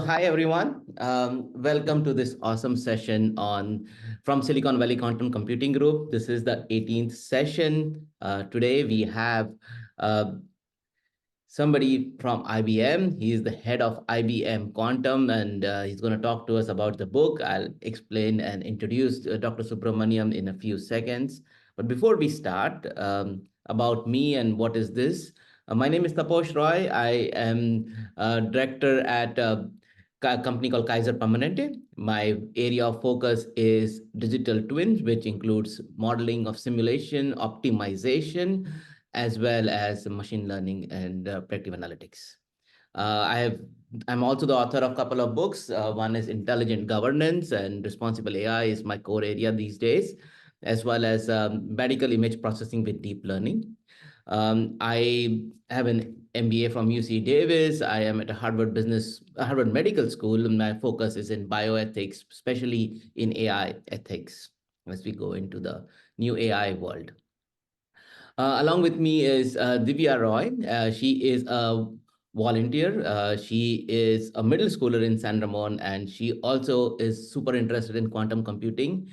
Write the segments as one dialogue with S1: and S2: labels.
S1: Hi everyone. Welcome to this awesome session on from Silicon Valley Quantum Computing Group. This is the 18th session. Today we have uh, somebody from IBM. He is the head of IBM Quantum, and he's going to talk to us about the book. I'll explain and introduce Dr. Subramaniam in a few seconds. But before we start, about me and what is this? My name is Taposh Roy. I am director at a company called Kaiser Permanente. My area of focus is digital twins, which includes modeling of simulation, optimization, as well as machine learning and predictive analytics. I'm also the author of a couple of books. One is Intelligent Governance and Responsible AI is my core area these days, as well as medical image processing with deep learning. I have an MBA from UC Davis. I am at a Harvard Medical School, and my focus is in bioethics, especially in AI ethics, as we go into the new AI world. Along with me is Divya Roy. She is a volunteer. She is a middle schooler in San Ramon, and she also is super interested in quantum computing.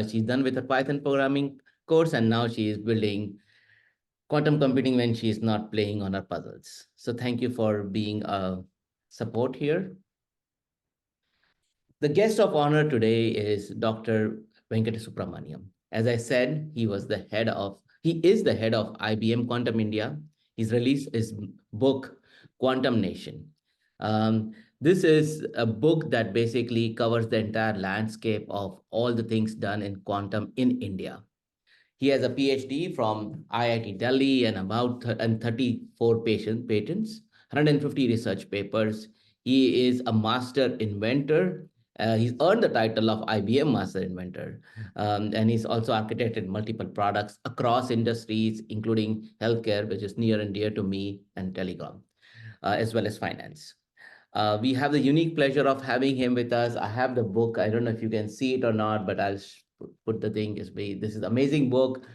S1: She's done with her Python programming course, and now she is building quantum computing when she is not playing on her puzzles. So thank you for being a support here. The guest of honor today is Dr. Venkata Subramaniam. As I said, he is the head of IBM Quantum India. He's released his book, Quantum Nation. This is a book that basically covers the entire landscape of all the things done in quantum in India. He has a PhD from IIT Delhi and about 34 patents, 150 research papers. He is a master inventor. He's earned the title of IBM Master Inventor. And he's also architected multiple products across industries, including healthcare, which is near and dear to me, and telecom, as well as finance. We have the unique pleasure of having him with us. I have the book. I don't know if you can see it or not, but I'll put the thing. This is amazing book,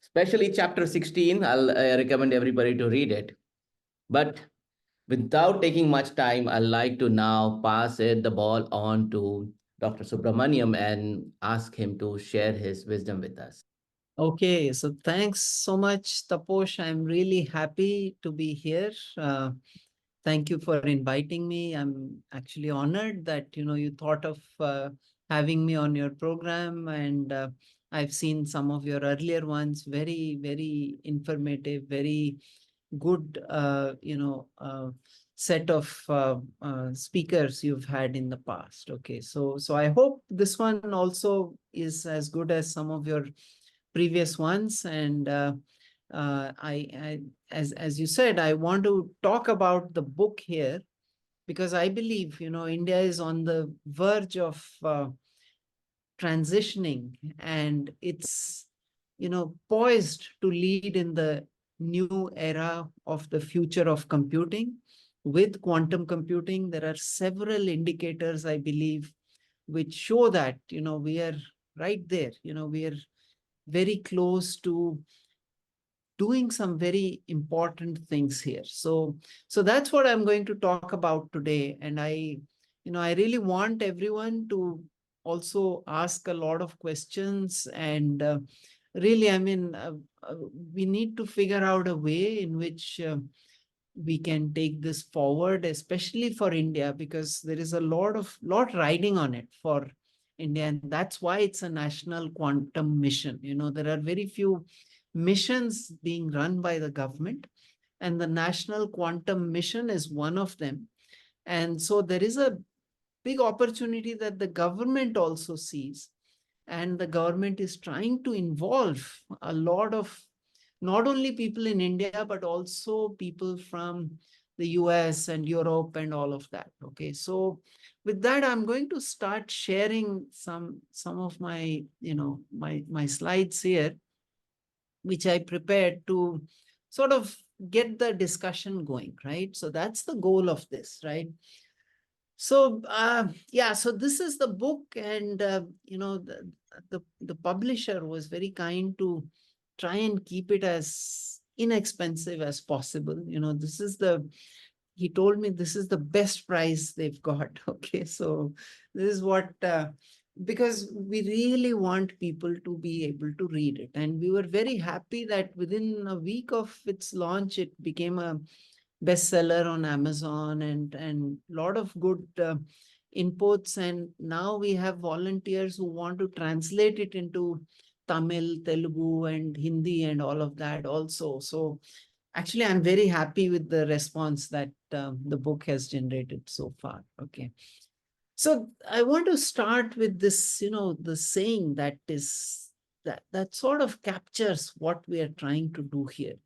S1: especially chapter 16. I'll recommend everybody to read it. But without taking much time, I'd like to now pass the ball on to Dr. Subramaniam and ask him to share his wisdom with us.
S2: Okay, so thanks so much, Taposh. I'm really happy to be here. Thank you for inviting me. I'm actually honored that you thought of having me on your program, and I've seen some of your earlier ones. Very, very informative, very good. Set of speakers you've had in the past. Okay, so I hope this one also is as good as some of your previous ones. And as you said, I want to talk about the book here because I believe India is on the verge of transitioning, and it's poised to lead in the new era of the future of computing. With quantum computing, there are several indicators, I believe, which show that we are right there. We are very close to doing some very important things here. So that's what I'm going to talk about today. And I really want everyone to also ask a lot of questions. And really, we need to figure out a way in which we can take this forward, especially for India, because there is a lot riding on it for India. And that's why it's a national quantum mission. There are very few missions being run by the government, and the National Quantum Mission is one of them. And so there is a big opportunity that the government also sees. And the government is trying to involve a lot of not only people in India, but also people from the US and Europe and all of that. Okay, so with that, I'm going to start sharing some of my my slides here, which I prepared to sort of get the discussion going, right? So that's the goal of this, right? So yeah, so this is the book, and the publisher was very kind to try and keep it as inexpensive as possible. This is he told me this is the best prize they've got. Okay, so this is what, because we really want people to be able to read it. And we were very happy that within a week of its launch, it became a bestseller on Amazon, and lot of good inputs. And now we have volunteers who want to translate it into Tamil, Telugu, and Hindi, and all of that also. So actually, I'm very happy with the response that the book has generated so far. Okay. So I want to start with this, the saying that is that sort of captures what we are trying to do here.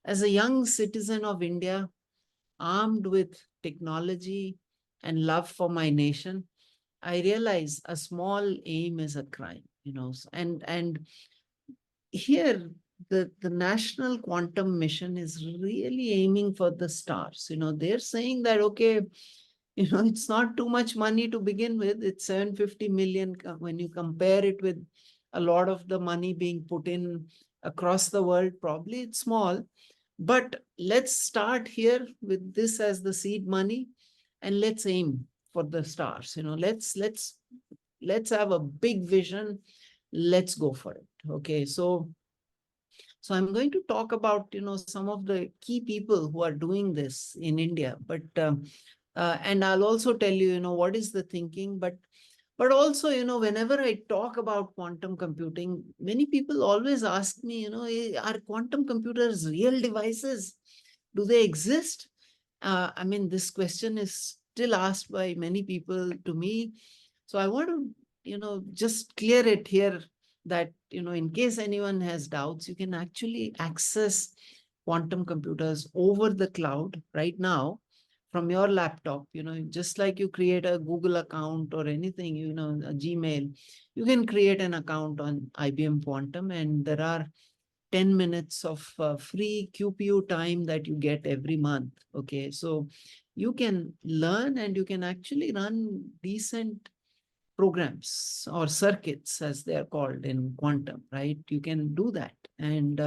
S2: As a young citizen of India, armed with technology and love for my nation, I realize a small aim is a crime. And here the National Quantum Mission is really aiming for the stars. They're saying that, okay, it's not too much money to begin with. It's 750 million when you compare it with a lot of the money being put in across the world. Probably it's small, but let's start here with this as the seed money, and let's aim for the stars. Let's have a big vision. Let's go for it. Okay, so I'm going to talk about, some of the key people who are doing this in India, but and I'll also tell you, what is the thinking, but also, whenever I talk about quantum computing, many people always ask me, are quantum computers real devices? Do they exist? I mean, this question is still asked by many people to me. So I want to, just clear it here that, in case anyone has doubts, you can actually access quantum computers over the cloud right now from your laptop. Just like you create a Google account or anything, a Gmail, you can create an account on IBM Quantum, and there are 10 minutes of free QPU time that you get every month. Okay, so you can learn and you can actually run decent programs or circuits, as they are called in quantum, right? You can do that. And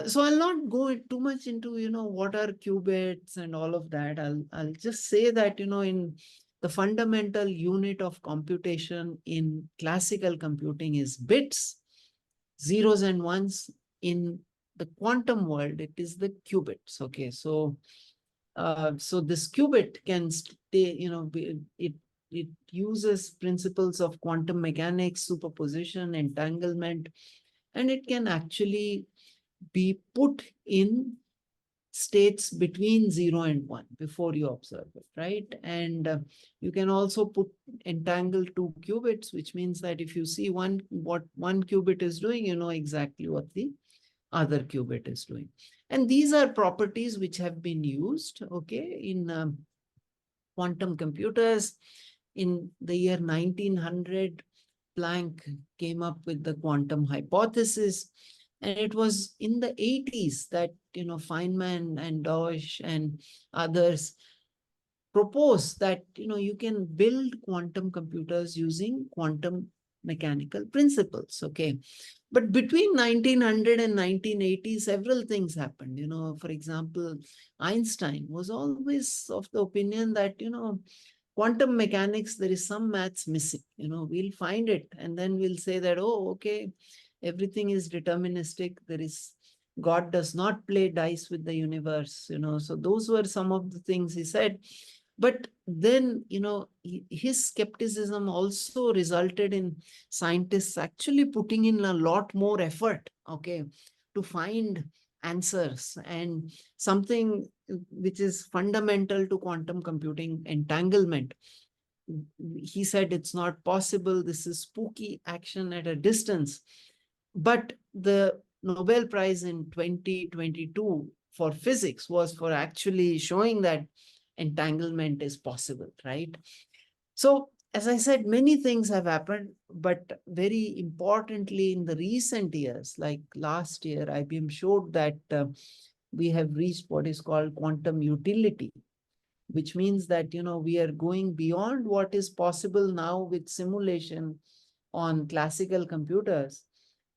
S2: so I'll not go too much into, what are qubits and all of that. I'll just say that, in the fundamental unit of computation in classical computing is bits, zeros and ones. In the quantum world, it is the qubits. Okay, so so this qubit can stay, it uses principles of quantum mechanics, superposition, entanglement, and it can actually be put in states between 0 and 1 before you observe it, right? And you can also put entangle two qubits, which means that if you see what one qubit is doing, you know exactly what the other qubit is doing. And these are properties which have been used, okay, in quantum computers. In the year 1900, Planck came up with the quantum hypothesis. And it was in the 80s that, Feynman and Deutsch and others proposed that, you can build quantum computers using quantum mechanical principles. Okay. But between 1900 and 1980, several things happened. For example, Einstein was always of the opinion that, quantum mechanics, there is some maths missing. We'll find it and then we'll say that, oh, okay, everything is deterministic. God does not play dice with the universe. So those were some of the things he said. But then, his skepticism also resulted in scientists actually putting in a lot more effort, okay, to find answers. And something which is fundamental to quantum computing, entanglement. He said it's not possible. This is spooky action at a distance. But the Nobel Prize in 2022 for physics was for actually showing that entanglement is possible, right? So, as I said, many things have happened, but very importantly, in the recent years, like last year, IBM showed that we have reached what is called quantum utility, which means that, we are going beyond what is possible now with simulation on classical computers,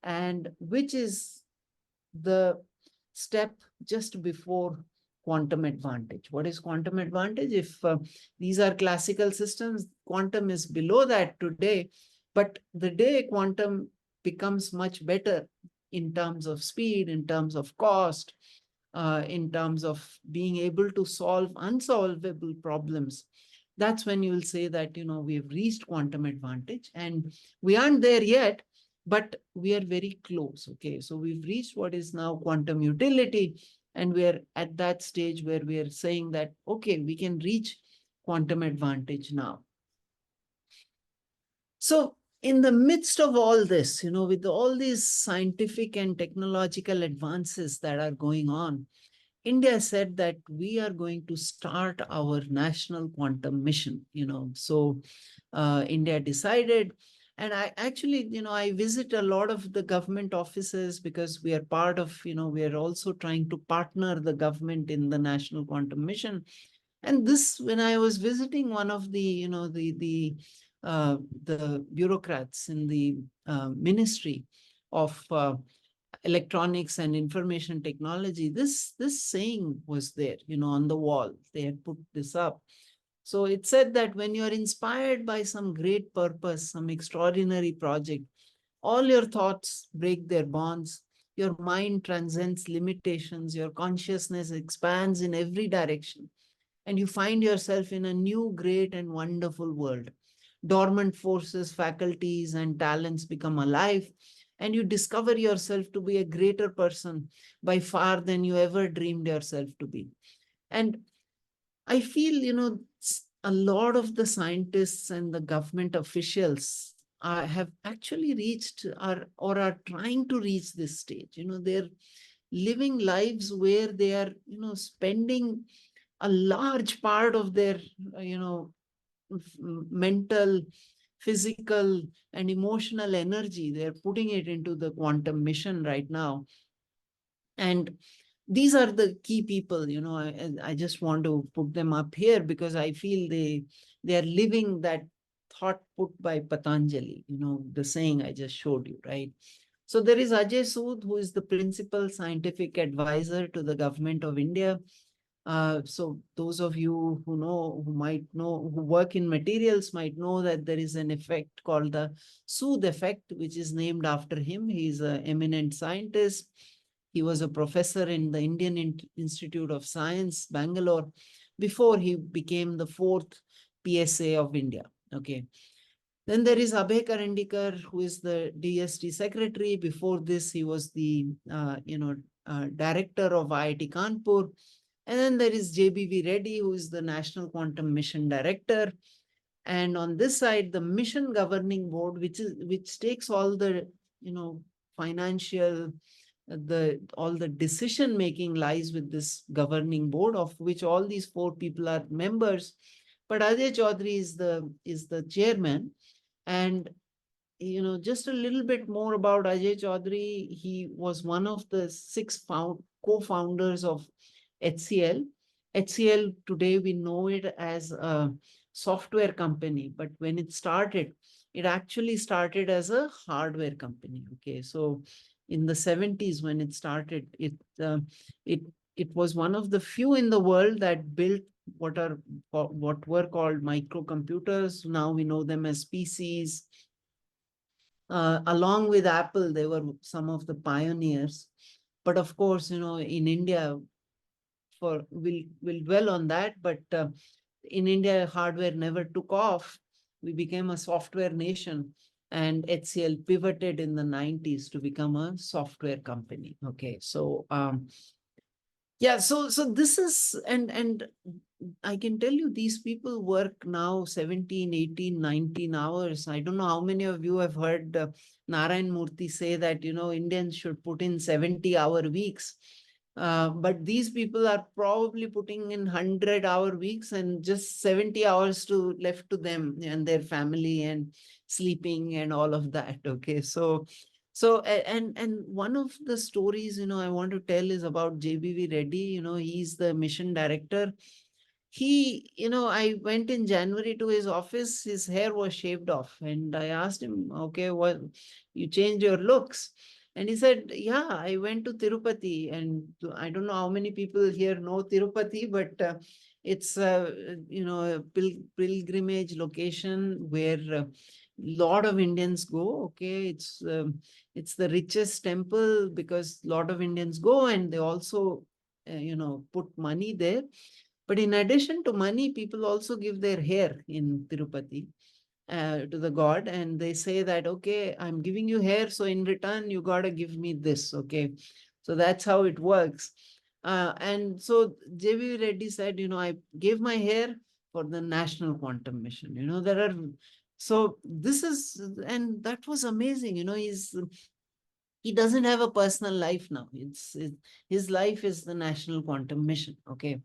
S2: and which is the step just before quantum advantage. What is quantum advantage? If these are classical systems, quantum is below that today, but the day quantum becomes much better in terms of speed, in terms of cost, in terms of being able to solve unsolvable problems, that's when you will say that, we've reached quantum advantage. And we aren't there yet, but we are very close. Okay, so we've reached what is now quantum utility, and we are at that stage where we are saying that, okay, we can reach quantum advantage now. So in the midst of all this, with all these scientific and technological advances that are going on, India said that we are going to start our national quantum mission. So India decided, and I actually, I visit a lot of the government offices because we are part of, we are also trying to partner the government in the national quantum mission. And this, when I was visiting one of the, the bureaucrats in the Ministry of Electronics and Information Technology, this saying was there, on the wall. They had put this up. So it said that when you are inspired by some great purpose, some extraordinary project, all your thoughts break their bonds. Your mind transcends limitations. Your consciousness expands in every direction, and you find yourself in a new, great, and wonderful world. Dormant forces, faculties, and talents become alive, and you discover yourself to be a greater person by far than you ever dreamed yourself to be. And I feel, a lot of the scientists and the government officials have actually reached or are trying to reach this stage. They're living lives where they are, spending a large part of their, mental, physical, and emotional energy. They're putting it into the quantum mission right now. And these are the key people, I just want to put them up here because I feel they are living that thought put by Patanjali, the saying I just showed you, right? So there is Ajay Sood, who is the principal scientific advisor to the government of India. So those of you who know, who work in materials might know that there is an effect called the Sood effect, which is named after him. He is an eminent scientist. He was a professor in the Indian Institute of Science, Bangalore, before he became the fourth PSA of India. Okay. Then there is Abhay Karandikar, who is the DST secretary. Before this, he was the director of IIT Kanpur. And then there is JBV Reddy, who is the National Quantum Mission Director. And on this side, the Mission Governing Board, which takes all the financial, all the decision making lies with this governing board, of which all these four people are members. But Ajay Chaudhary is the chairman. And just a little bit more about Ajay Chaudhary. He was one of the six co-founders of HCL. HCL, today we know it as a software company, but when it actually started as a hardware company. Okay, so in the 70s when it started, it it was one of the few in the world that built what were called microcomputers. Now we know them as PCs. Along with Apple, they were some of the pioneers. But of course, in India, we'll dwell on that. But in India, hardware never took off. We became a software nation, and HCL pivoted in the 90s to become a software company. Okay, so yeah, so this is, and I can tell you, these people work now 17, 18, 19 hours. I don't know how many of you have heard Narayan Murthy say that, Indians should put in 70-hour weeks. But these people are probably putting in 100-hour weeks and just 70 hours left to them and their family and sleeping and all of that. Okay, so and one of the stories I want to tell is about JBV Reddy. He's the mission director. I went in January to his office. His hair was shaved off, and I asked him, "Okay, what you changed your looks?" And he said, yeah, I went to Tirupati, and I don't know how many people here know Tirupati, but it's a pilgrimage location where a lot of Indians go. Okay, it's the richest temple because a lot of Indians go, and they also put money there. But in addition to money, people also give their hair in Tirupati to the god, and they say that, okay, I'm giving you hair, so in return you got to give me this. Okay, so that's how it works. And so JV Reddy said, I gave my hair for the National Quantum Mission. There are, so this is, and that was amazing. He doesn't have a personal life now. His life is the National Quantum Mission. Okay,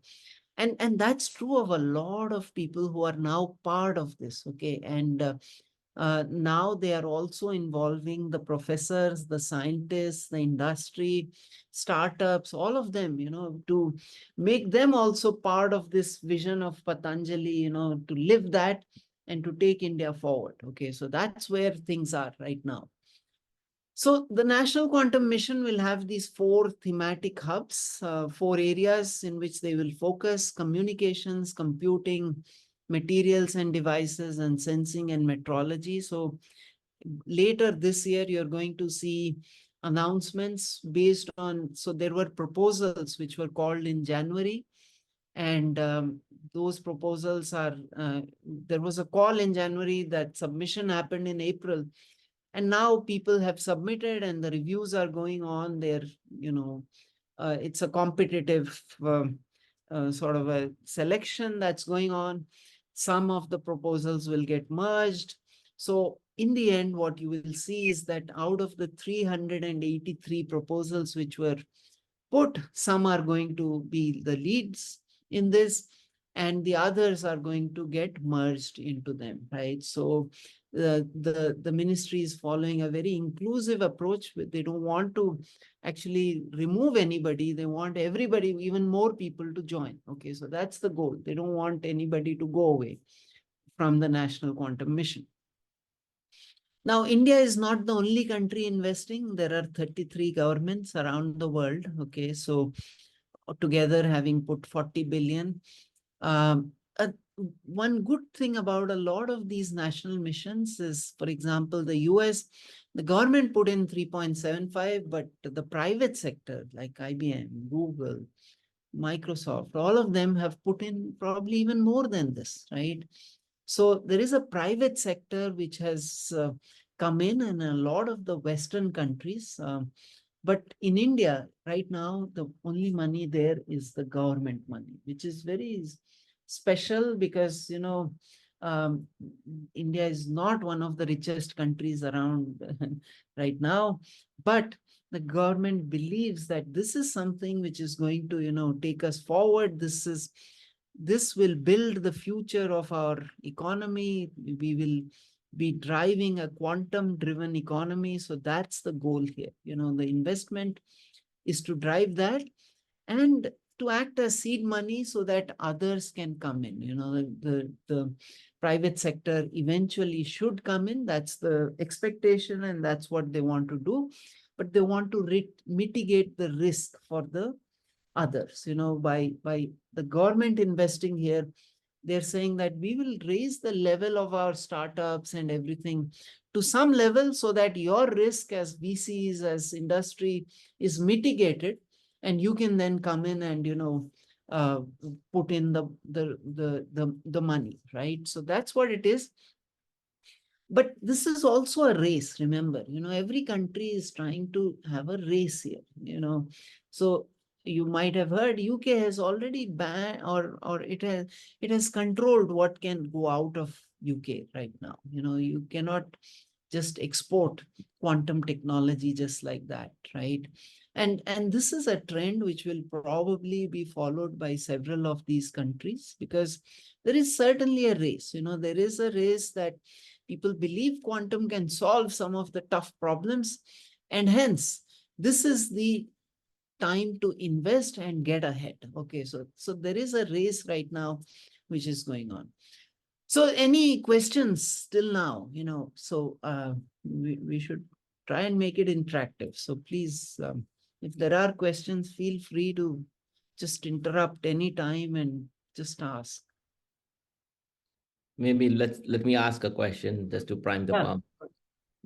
S2: and that's true of a lot of people who are now part of this. Okay, and now they are also involving the professors, the scientists, the industry, startups, all of them, to make them also part of this vision of Patanjali, to live that and to take India forward. Okay, so that's where things are right now. So the National Quantum Mission will have these 4 thematic hubs, 4 areas in which they will focus: communications, computing, materials and devices, and sensing and metrology. So later this year, you're going to see announcements based on, so there were proposals which were called in January. And those proposals are, there was a call in January, that submission happened in April, and now people have submitted and the reviews are going on. It's a competitive sort of a selection that's going on. Some of the proposals will get merged. So in the end, what you will see is that out of the 383 proposals which were put, some are going to be the leads in this, and the others are going to get merged into them, right? So the ministry is following a very inclusive approach. They don't want to actually remove anybody. They want everybody, even more people, to join. Okay, so that's the goal. They don't want anybody to go away from the National Quantum Mission. Now, India is not the only country investing. There are 33 governments around the world. Okay, so together having put 40 billion. Um, uh, One good thing about a lot of these national missions is, for example, the US, the government put in 3.75, but the private sector like IBM, Google, Microsoft, all of them have put in probably even more than this, right? So there is a private sector which has come in a lot of the Western countries. But in India, right now, the only money there is the government money, which is very special because, um, India is not one of the richest countries around right now. But the government believes that this is something which is going to, take us forward. This will build the future of our economy. We will be driving a quantum driven economy. So that's the goal here. The investment is to drive that and to act as seed money so that others can come in. The private sector eventually should come in. That's the expectation and that's what they want to do. But they want to mitigate the risk for the others, by the government investing here. They're saying that we will raise the level of our startups and everything to some level so that your risk as VCs, as industry, is mitigated, and you can then come in and uh, put in the money, right? So that's what it is. But this is also a race. Remember, every country is trying to have a race here. So you might have heard UK has already banned, or it has controlled what can go out of UK right now. You cannot just export quantum technology just like that, right? And this is a trend which will probably be followed by several of these countries, because there is certainly a race. There is a race that people believe quantum can solve some of the tough problems, and hence this is the time to invest and get ahead. Okay, so there is a race right now which is going on. So any questions till now? So we should try and make it interactive. So please, if there are questions, feel free to just interrupt anytime and just ask.
S1: Maybe let me ask a question just to prime the
S2: Yeah.
S1: pump.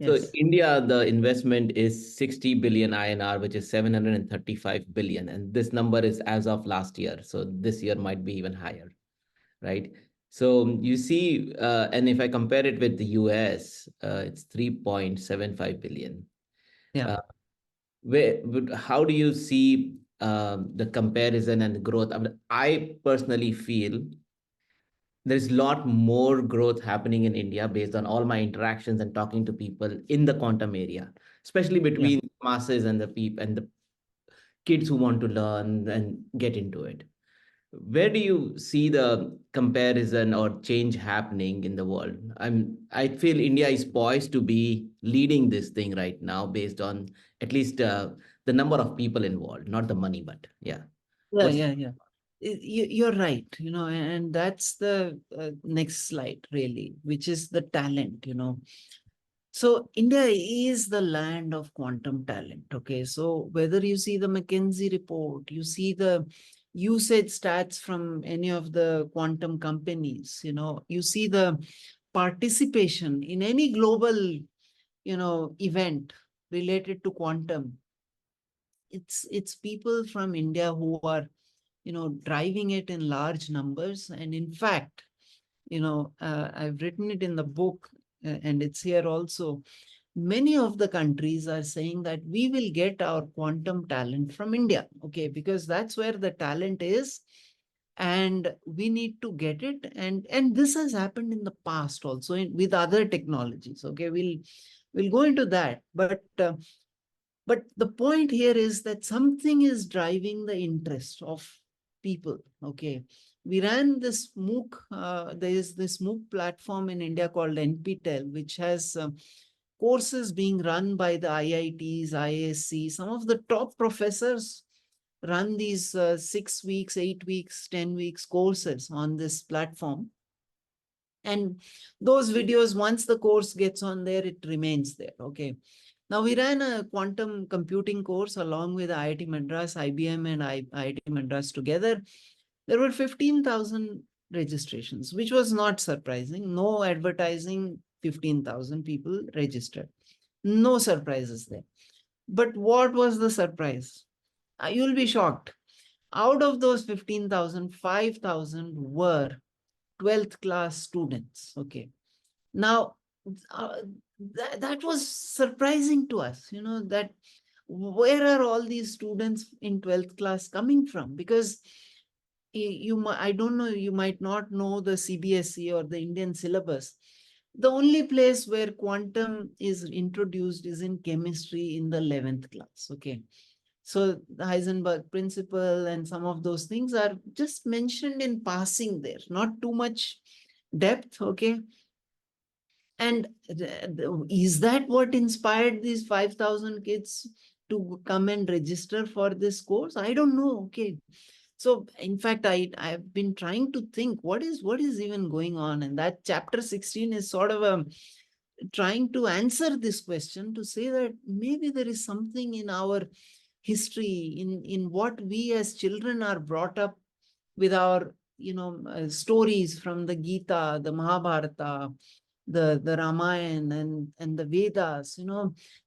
S1: So
S2: Yes.
S1: India, the investment is 60 billion INR, which is 735 billion. And this number is as of last year. So this year might be even higher, right? So you see, and if I compare it with the US, it's 3.75 billion.
S2: Yeah.
S1: Uh, how do you see the comparison and the growth? I mean, I personally feel there's a lot more growth happening in India based on all my interactions and talking to people in the quantum area, especially
S2: Yeah.
S1: between masses and the people and the kids who want to learn and get into it. Where do you see the comparison or change happening in the world? I feel India is poised to be leading this thing right now based on at least the number of people involved, not the money, but yeah.
S2: Yeah,
S1: What's
S2: yeah, yeah. You're right, and that's the next slide, really, which is the talent. So India is the land of quantum talent. Okay. So whether you see the McKinsey report, you see the usage stats from any of the quantum companies, you see the participation in any global, event related to quantum. It's people from India who are, driving it in large numbers. And in fact, I've written it in the book, and it's here also. Many of the countries are saying that we will get our quantum talent from India, okay, because that's where the talent is, and we need to get it. And this has happened in the past also with other technologies. Okay, we'll go into that, but the point here is that something is driving the interest of people. Okay. We ran this MOOC. There is this MOOC platform in India called NPTEL, which has courses being run by the IITs, ISC. Some of the top professors run these 6 weeks, 8 weeks, 10 weeks courses on this platform. And those videos, once the course gets on there, it remains there. Okay. Now, we ran a quantum computing course along with IIT Madras, IBM, and IIT Madras together. There were 15,000 registrations, which was not surprising. No advertising, 15,000 people registered. No surprises there. But what was the surprise? You'll be shocked. Out of those 15,000, 5,000 were 12th class students. Okay. Now, uh, that was surprising to us, that where are all these students in 12th class coming from? Because I don't know, you might not know the CBSE or the Indian syllabus. The only place where quantum is introduced is in chemistry in the 11th class. Okay. So the Heisenberg principle and some of those things are just mentioned in passing there, not too much depth. Okay. And is that what inspired these 5,000 kids to come and register for this course? I don't know. Okay. So in fact, I've been trying to think what is even going on. And that chapter 16 is sort of trying to answer this question, to say that maybe there is something in our history, in what we as children are brought up with, our stories from the Gita, the Mahabharata, the Ramayana, and the Vedas.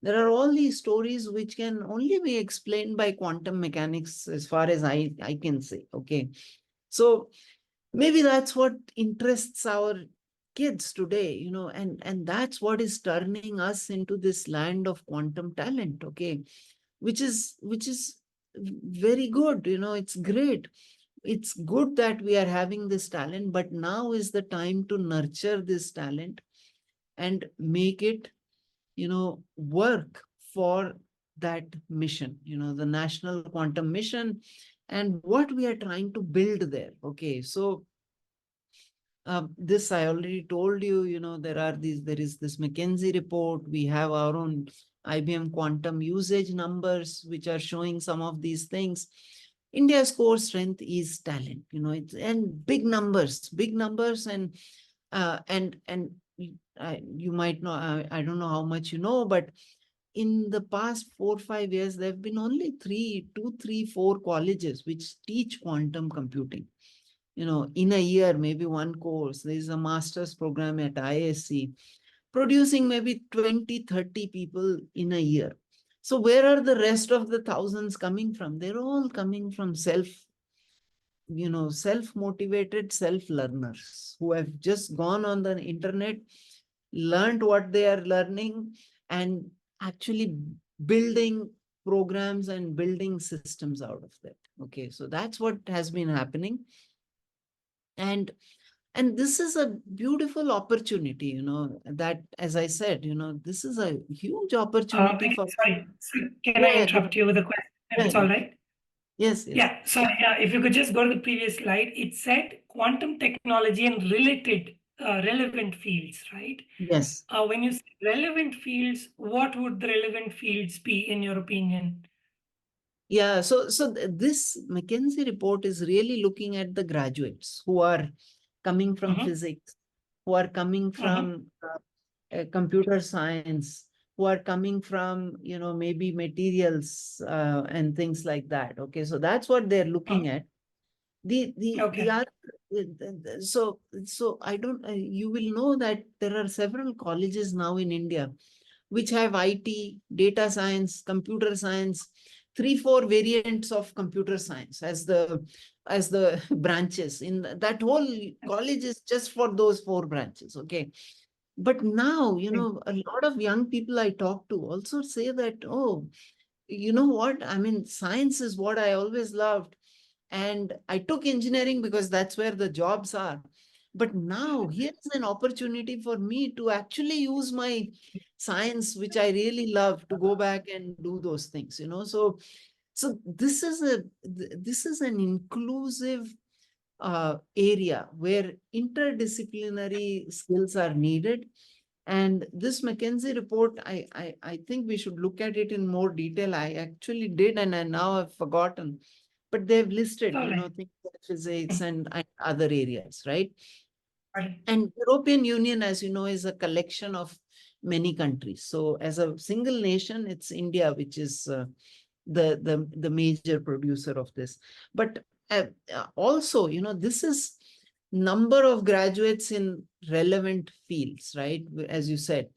S2: There are all these stories which can only be explained by quantum mechanics, as far as I can say. Okay. So maybe that's what interests our kids today, and that's what is turning us into this land of quantum talent. Okay. Which is very good. It's great. It's good that we are having this talent, but now is the time to nurture this talent and make it, work for that mission, the national quantum mission, and what we are trying to build there. Okay. So this I already told you, there is this McKinsey report. We have our own IBM quantum usage numbers, which are showing some of these things. India's core strength is talent, and big numbers, and you might know, I don't know how much you know, but in the past 4 or 5 years, there have been only two, three, four colleges which teach quantum computing. In a year, maybe one course. There is a master's program at ISC producing maybe 20, 30 people in a year. So where are the rest of the thousands coming from? They're all coming from self-motivated self-learners who have just gone on the internet, learned what they are learning, and actually building programs and building systems out of that. Okay, so that's what has been happening. And this is a beautiful opportunity, that, as I said, this is a huge opportunity for.
S3: Sorry. Can
S2: Yeah,
S3: I
S2: yeah, go
S3: interrupt you with a question, if it's
S2: ahead.
S3: all right?
S2: Yes, yes.
S3: Yeah. So if you could just go to the previous slide, it said quantum technology and related relevant fields, right?
S2: Yes.
S3: When you say relevant fields, what would the relevant fields be in your opinion?
S2: Yeah, so this McKinsey report is really looking at the graduates who are coming from physics, who are coming from computer science, who are coming from, maybe materials and things like that. Okay, so that's what they're looking at. The
S3: Okay.
S2: other, so I don't, you will know that there are several colleges now in India which have IT, data science, computer science, three, four variants of computer science as the branches. In that whole college is just for those four branches. Okay. But now, a lot of young people I talk to also say that, oh, you know what? I mean, science is what I always loved. And I took engineering because that's where the jobs are. But now here's an opportunity for me to actually use my science, which I really love, to go back and do those things, So this is an inclusive area where interdisciplinary skills are needed. And this McKinsey report, I think we should look at it in more detail. I actually did, and now I've forgotten. But they've listed,
S3: All right.
S2: things like physics and other areas, right?
S3: Right.
S2: And European Union, as you know, is a collection of many countries. So as a single nation, it's India, which is the major producer of this. But also, this is number of graduates in relevant fields, right? As you said.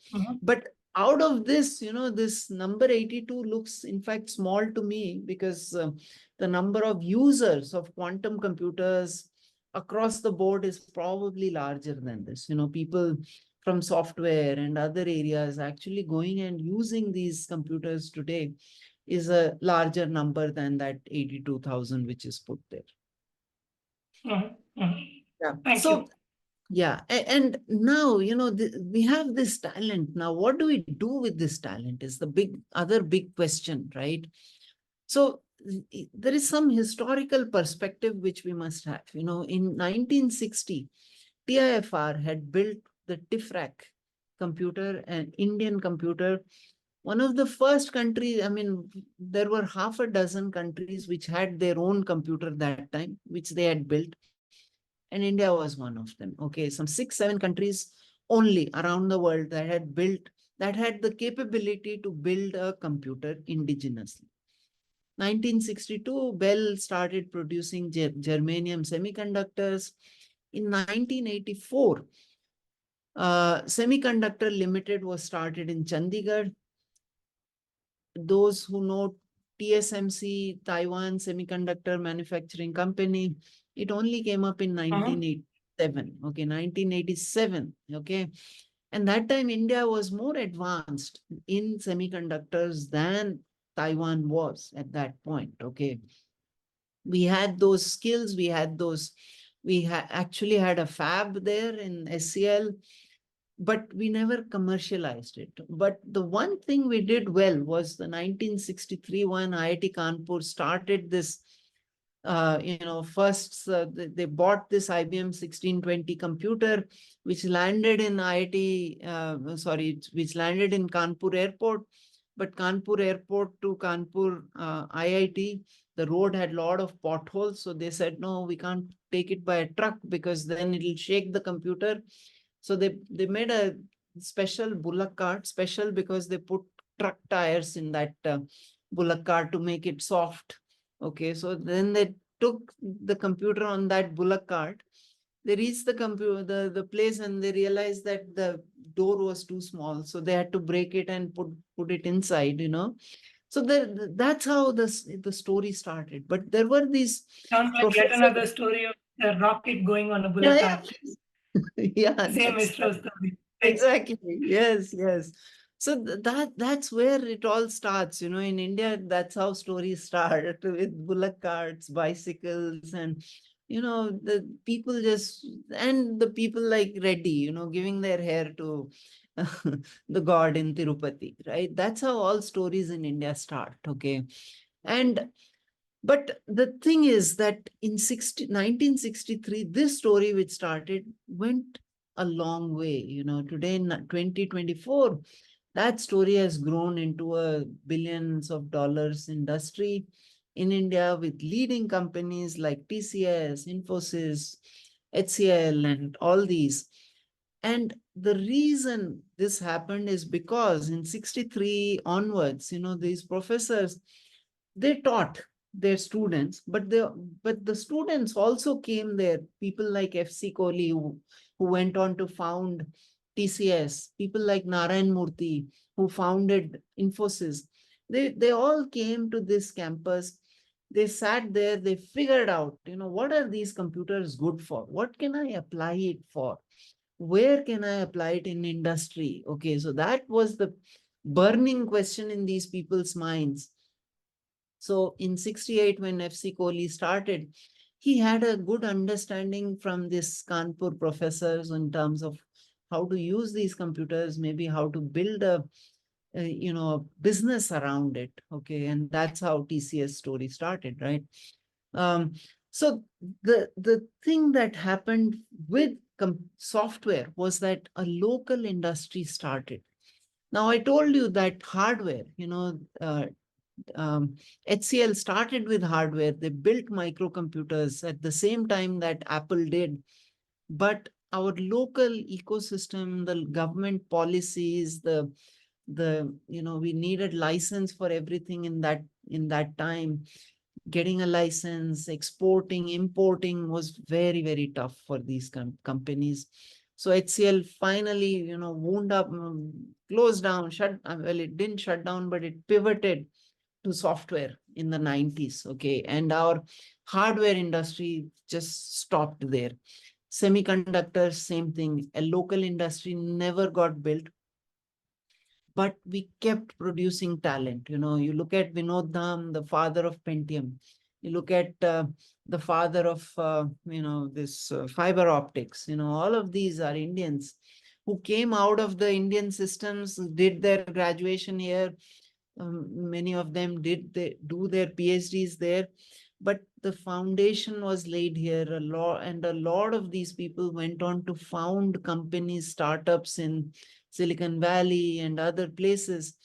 S2: But out of this, this number 82 looks, in fact, small to me, because the number of users of quantum computers across the board is probably larger than this. People from software and other areas actually going and using these computers today is a larger number than that 82,000 which is put there. Yeah.
S3: Thank you.
S2: Yeah. And now, we have this talent. Now, what do we do with this talent is the other big question, right? So there is some historical perspective which we must have. In 1960, TIFR had built the TIFRAC computer, an Indian computer. One of the first countries, I mean, there were half a dozen countries which had their own computer that time, which they had built. And India was one of them. Okay, some 6, 7 countries only around the world that had the capability to build a computer indigenously. 1962, Bell started producing germanium semiconductors. In 1984, Semiconductor Limited was started in Chandigarh. Those who know TSMC, Taiwan Semiconductor Manufacturing Company, it only came up in 1987. Okay, 1987. Okay. And that time India was more advanced in semiconductors than Taiwan was at that point. Okay. We had those skills, we actually had a fab there in SCL, but we never commercialized it. But the one thing we did well was the 1963 one, IIT Kanpur started this, first they bought this IBM 1620 computer, which landed in which landed in Kanpur Airport. But Kanpur Airport to Kanpur IIT, the road had a lot of potholes. So they said, no, we can't take it by a truck because then it'll shake the computer. So they made a special bullock cart, special because they put truck tires in that bullock cart to make it soft. Okay, so then they took the computer on that bullock cart. They reached the computer, the place, and they realized that the door was too small. So they had to break it and put it inside, So that's how the story started. But there were these
S3: Sounds like yet
S2: professors.
S3: another story of a rocket going on a bullet
S2: Yeah,
S3: cart.
S2: yeah,
S3: Same
S2: that's
S3: ISRO story.
S2: exactly. Yes, yes. So that's where it all starts. In India, that's how stories start with bullock carts, bicycles, and the people the people like Reddy, giving their hair to the god in Tirupati, right? That's how all stories in India start. Okay. And but the thing is that in 1963, this story which started went a long way. Today in 2024, that story has grown into a billions of dollars industry in India with leading companies like TCS, Infosys, HCL, and all these. And the reason this happened is because in 63 onwards, these professors, they taught their students, but the students also came there. People like FC Kohli, who went on to found TCS, people like Narayan Murthy, who founded Infosys. They all came to this campus. They sat there, they figured out, what are these computers good for? What can I apply it for? Where can I apply it in industry? Okay, so that was the burning question in these people's minds. So in 68, when FC Kohli started, he had a good understanding from this Kanpur professors in terms of how to use these computers, maybe how to build a business around it. Okay, and that's how TCS story started, right? Um, so the thing that happened with software was that a local industry started. Now I told you that hardware, HCL started with hardware. They built microcomputers at the same time that Apple did. But our local ecosystem, the government policies, we needed license for everything in that time. Getting a license, exporting, importing was very, very tough for these companies. So HCL finally, wound up, closed down, well, it didn't shut down, but it pivoted to software in the 90s. Okay. And our hardware industry just stopped there. Semiconductors, same thing. A local industry never got built, but we kept producing talent. You look at Vinod Dham, the father of Pentium. You look at the father of, this fiber optics. All of these are Indians who came out of the Indian systems, did their graduation here. Many of them do their PhDs there, but the foundation was laid here and a lot of these people went on to found companies, startups in Silicon Valley and other places.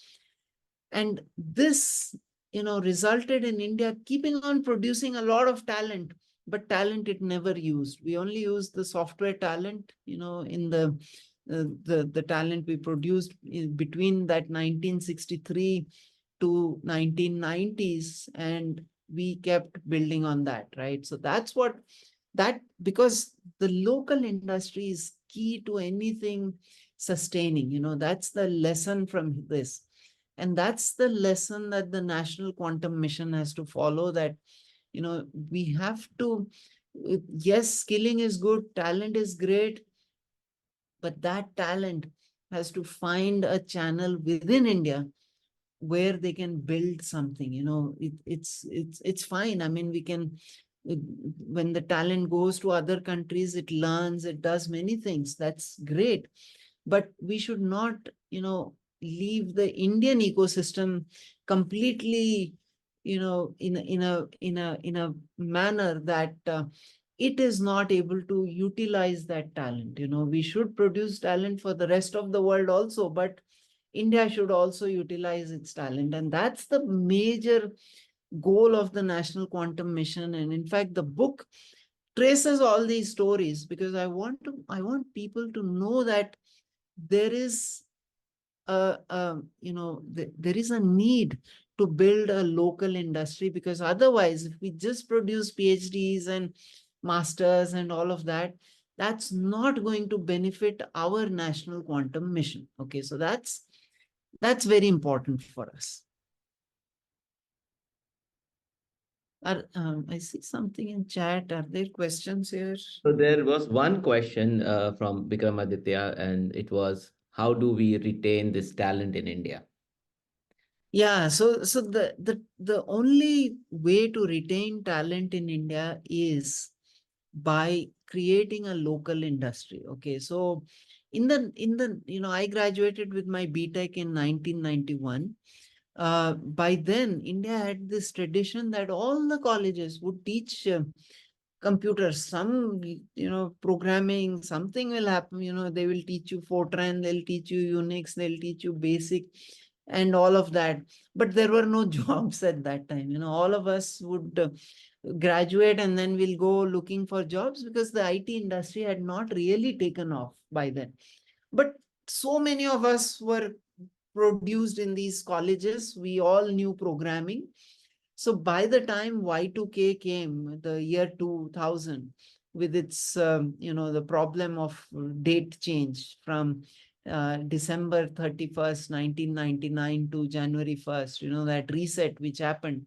S2: And this, resulted in India keeping on producing a lot of talent, but talent it never used. We only used the software talent, in the talent we produced between that 1963 to 1990s, and we kept building on that, right? So that's what that because the local industry is key to anything sustaining. That's the lesson from this. And that's the lesson that the National Quantum Mission has to follow, that we have to, yes, skilling is good, talent is great, but that talent has to find a channel within India where they can build something. It's fine. I mean, we can, when the talent goes to other countries, it learns, it does many things. That's great. But we should not, leave the Indian ecosystem completely, in a manner that it is not able to utilize that talent. We should produce talent for the rest of the world also, but India should also utilize its talent. And that's the major goal of the National Quantum Mission. And in fact, the book traces all these stories because I want people to know that there is there is a need to build a local industry, because otherwise, if we just produce PhDs and masters and all of that, that's not going to benefit our national quantum mission. Okay, so that's very important for us. I see something in chat. Are there questions here?
S1: So there was one question from Vikramaditya, and it was, how do we retain this talent in India?
S2: Yeah, so the only way to retain talent in India is by creating a local industry. Okay, so I graduated with my BTech in 1991. By then, India had this tradition that all the colleges would teach computers, some programming, something will happen. They will teach you Fortran, they'll teach you Unix, they'll teach you BASIC, and all of that. But there were no jobs at that time. All of us would graduate and then we'll go looking for jobs, because the IT industry had not really taken off by then. But so many of us were produced in these colleges. We all knew programming. So by the time Y2K came, the year 2000, with its, the problem of date change from December 31st, 1999 to January 1st, that reset which happened.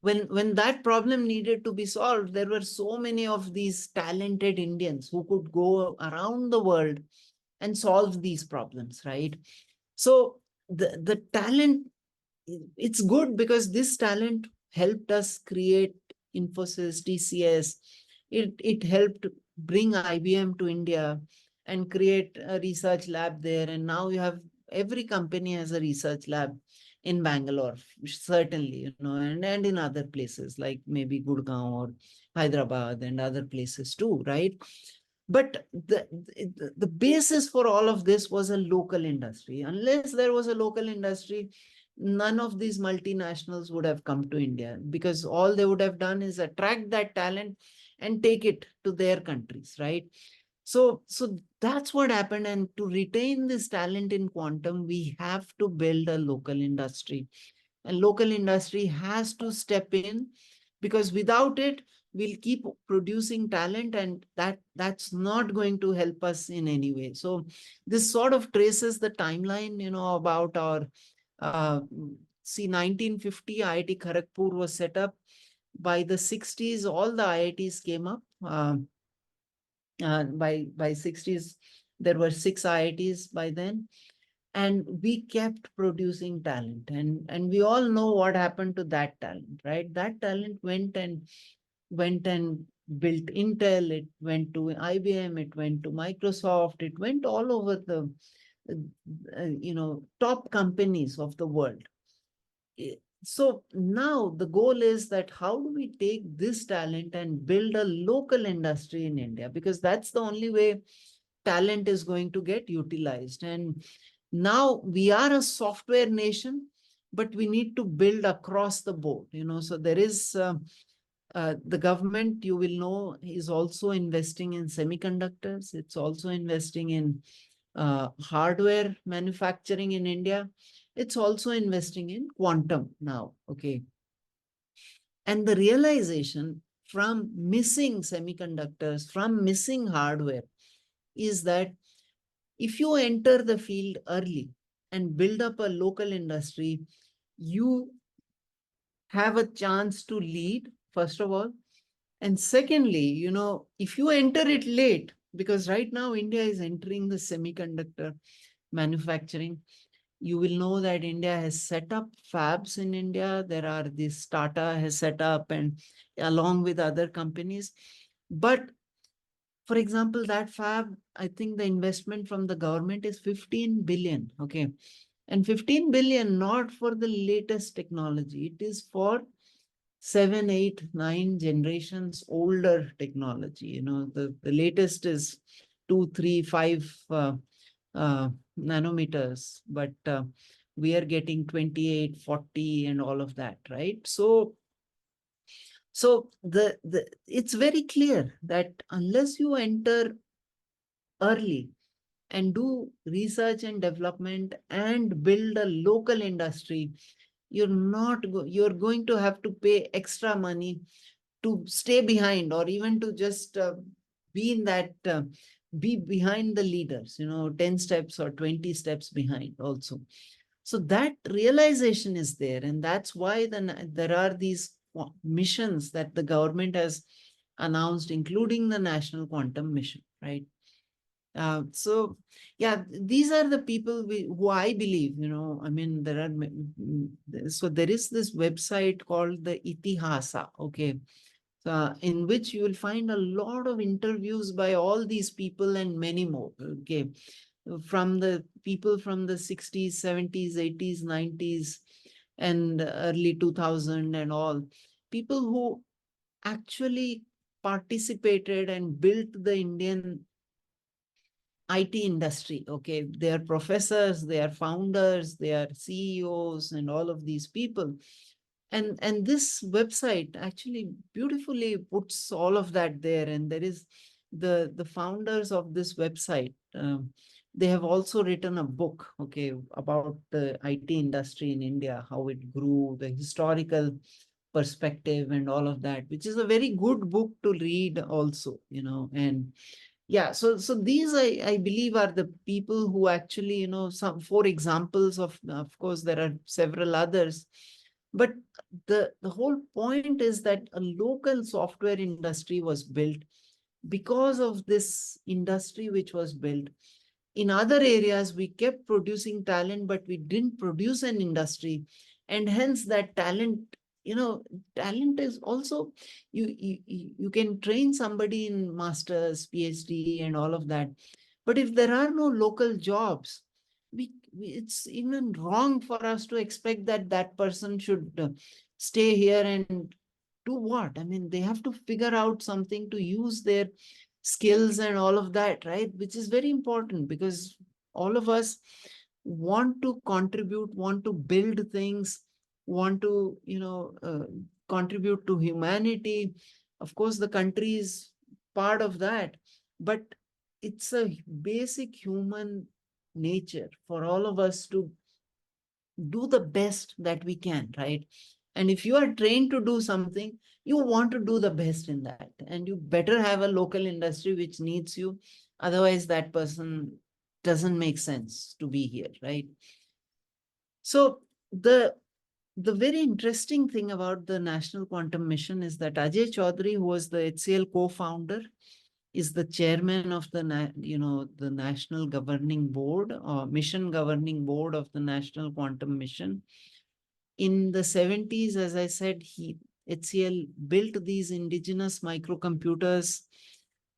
S2: When that problem needed to be solved, there were so many of these talented Indians who could go around the world and solve these problems, right? So the talent, it's good because this talent helped us create Infosys, TCS. It helped bring IBM to India and create a research lab there. And now you have, every company has a research lab in Bangalore, certainly, and in other places like maybe Gurgaon or Hyderabad and other places too, right? But the basis for all of this was a local industry. Unless there was a local industry, none of these multinationals would have come to India, because all they would have done is attract that talent and take it to their countries, right? So that's what happened. And to retain this talent in quantum, we have to build a local industry. And local industry has to step in, because without it, we'll keep producing talent, and that's not going to help us in any way. So this sort of traces the timeline, about our, see, 1950, IIT Kharagpur was set up. By the 60s, all the IITs came up. By 60s, there were 6 IITs by then. And we kept producing talent, and we all know what happened to that talent, right? That talent went and built Intel, it went to IBM, it went to Microsoft, it went all over the top companies of the world. So now the goal is that how do we take this talent and build a local industry in India, because that's the only way talent is going to get utilized. And now we are a software nation, but we need to build across the board. So there is the government, you will know, is also investing in semiconductors. It's also investing in hardware manufacturing in India. It's also investing in quantum now. Okay. And the realization from missing semiconductors, from missing hardware, is that if you enter the field early and build up a local industry, you have a chance to lead, first of all. And secondly, if you enter it late, because right now India is entering the semiconductor manufacturing, you will know that India has set up fabs in India. There are this Tata has set up, and along with other companies. But for example, that fab, I think the investment from the government is 15 billion. Okay. And 15 billion not for the latest technology. It is for 7, 8, 9 generations older technology. The latest is 2, 3, 5 nanometers, but we are getting 28, 40 and all of that, right? So it's very clear that unless you enter early and do research and development and build a local industry, you're going to have to pay extra money to stay behind, or even to just be in that be behind the leaders, 10 steps or 20 steps behind also. So that realization is there, and that's why there are these missions that the government has announced, including the National Quantum Mission, right? So yeah, these are the people who I believe, I mean, so there is this website called the Itihasa, okay, in which you will find a lot of interviews by all these people and many more, okay, from the people from the 60s, 70s, 80s, 90s, and early 2000 and all, people who actually participated and built the Indian IT industry. Okay, they are professors, they are founders, they are CEOs, and all of these people. And this website actually beautifully puts all of that there. And there is the founders of this website. They have also written a book, okay, about the IT industry in India, how it grew, the historical perspective, and all of that, which is a very good book to read also, and yeah, so these I believe are the people who actually, some four examples of course, there are several others, but the whole point is that a local software industry was built because of this industry which was built. In other areas, we kept producing talent, but we didn't produce an industry. And hence that talent, talent is also, you can train somebody in master's, PhD, and all of that. But if there are no local jobs, it's even wrong for us to expect that that person should stay here and do what? I mean, they have to figure out something to use their skills and all of that, right? Which is very important, because all of us want to contribute, want to build things, want to, contribute to humanity. Of course, the country is part of that, but it's a basic human nature for all of us to do the best that we can, right? And if you are trained to do something, you want to do the best in that. And you better have a local industry which needs you. Otherwise, that person doesn't make sense to be here, right? So the very interesting thing about the National Quantum Mission is that Ajay Chaudhary, who was the HCL co-founder, is the chairman of the National Governing Board, or Mission Governing Board of the National Quantum Mission. In the 70s, as I said, HCL built these indigenous microcomputers,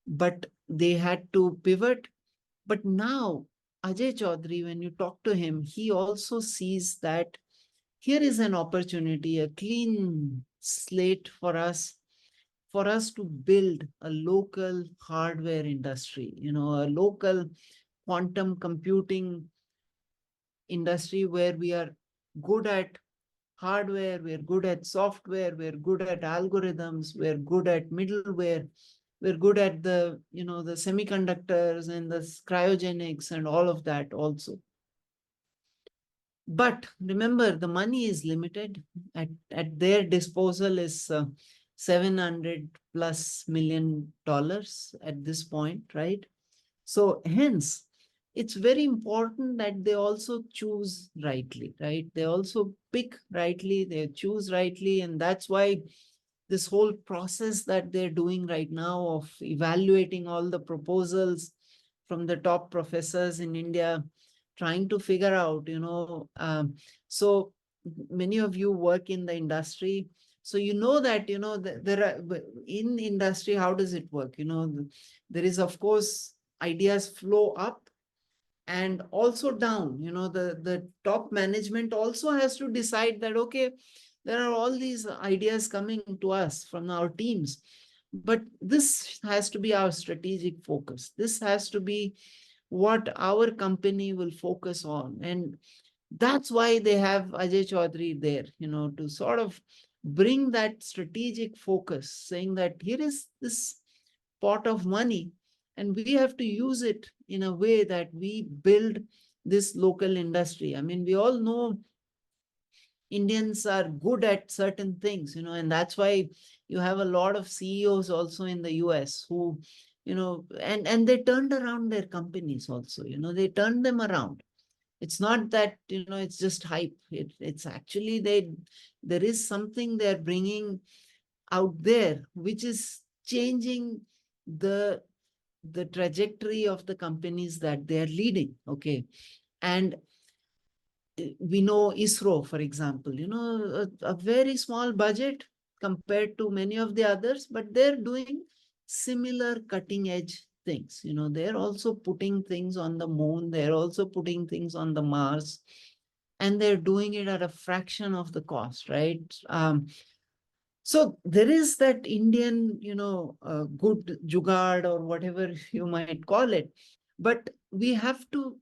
S2: but they had to pivot. But now, Ajay Chaudhary, when you talk to him, he also sees that here is an opportunity, a clean slate for us to build a local hardware industry, a local quantum computing industry where we are good at hardware, we're good at software, we're good at algorithms, we're good at middleware, we're good at the semiconductors and the cryogenics and all of that also. But remember, the money is limited. At their disposal is $700 plus million at this point, right? So hence, it's very important that they also choose rightly, right? They also pick rightly, they choose rightly. And that's why this whole process that they're doing right now of evaluating all the proposals from the top professors in India, trying to figure out, so many of you work in the industry. So that, there are in industry, how does it work? There is, of course, ideas flow up and also down. The top management also has to decide that, okay, there are all these ideas coming to us from our teams, but this has to be our strategic focus. This has to be what our company will focus on. And that's why they have Ajay Chaudhary there, to sort of bring that strategic focus, saying that here is this pot of money, And we have to use it in a way that we build this local industry. I mean, we all know Indians are good at certain things, and that's why you have a lot of CEOs also in the US who, and they turned around their companies also, they turned them around. It's not that, it's just hype. It's actually there is something they're bringing out there, which is changing the the trajectory of the companies that they're leading. Okay. And we know ISRO, for example, a very small budget compared to many of the others, but they're doing similar cutting edge things. They're also putting things on the moon, they're also putting things on the Mars, and they're doing it at a fraction of the cost, right? So there is that Indian, good jugaad or whatever you might call it, but we have to,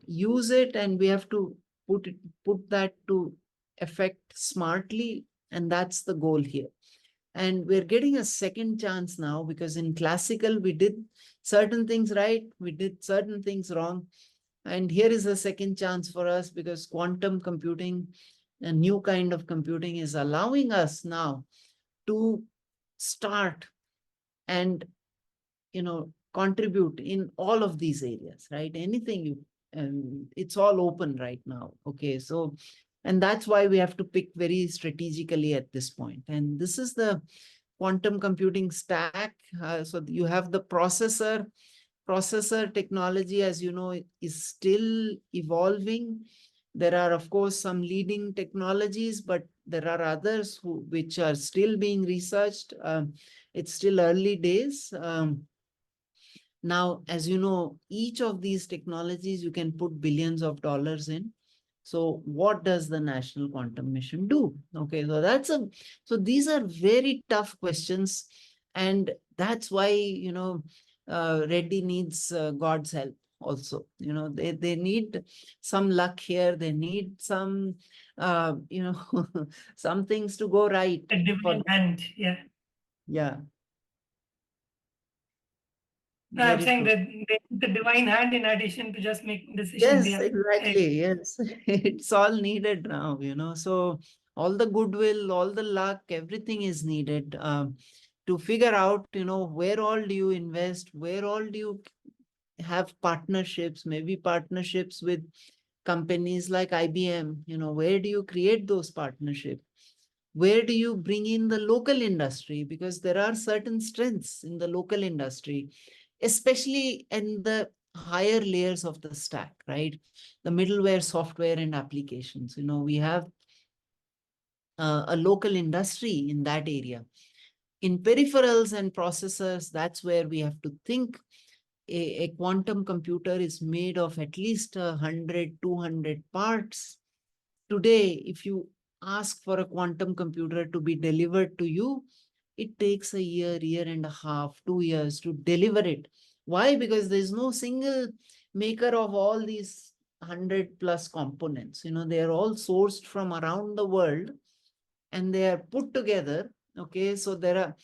S2: use it, and we have to put that to effect smartly, and that's the goal here. And we're getting a second chance now, because in classical we did certain things right, we did certain things wrong, and here is a second chance for us, because quantum computing, a new kind of computing, is allowing us now to start and contribute in all of these areas, right? Anything you it's all open right now. Okay, so, and that's why we have to pick very strategically at this point. And this is the quantum computing stack. So you have the processor technology, as you know, is still evolving. There are, of course, some leading technologies, but there are others which are still being researched. It's still early days. Now, as you know, each of these technologies, you can put billions of dollars in. So what does the National Quantum Mission do? Okay, so these are very tough questions. And that's why, Reddy needs God's help also. They need some luck here. They need some, some things to go right.
S3: A divine hand, yeah.
S2: Yeah.
S3: No, I'm
S2: Very
S3: saying
S2: true.
S3: that the divine hand in addition to just making decisions.
S2: Yes,
S3: Yeah.
S2: exactly. Yes, it's all needed now, So all the goodwill, all the luck, everything is needed to figure out, where all do you invest, where all do you have partnerships, maybe partnerships with companies like IBM, where do you create those partnerships? Where do you bring in the local industry? Because there are certain strengths in the local industry, especially in the higher layers of the stack, right? The middleware, software, and applications. We have a local industry in that area. In peripherals and processors, that's where we have to think. A quantum computer is made of at least 100, 200 parts. Today, if you ask for a quantum computer to be delivered to you, it takes a year and a half, 2 years to deliver it. Why? Because there's no single maker of all these 100 plus components. They are all sourced from around the world, and they are put together. Okay, so there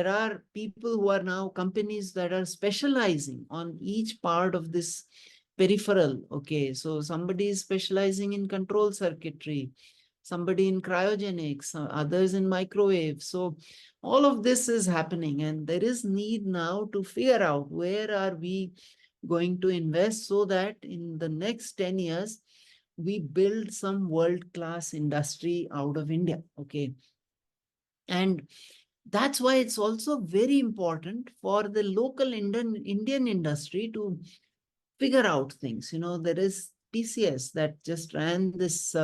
S2: are people who are now companies that are specializing on each part of this peripheral. Okay, so somebody is specializing in control circuitry, somebody in cryogenics, others in microwave. So all of this is happening, and there is need now to figure out where are we going to invest, so that in the next 10 years we build some world-class industry out of India. Okay, and that's why it's also very important for the local Indian industry to figure out things. There is TCS that just ran this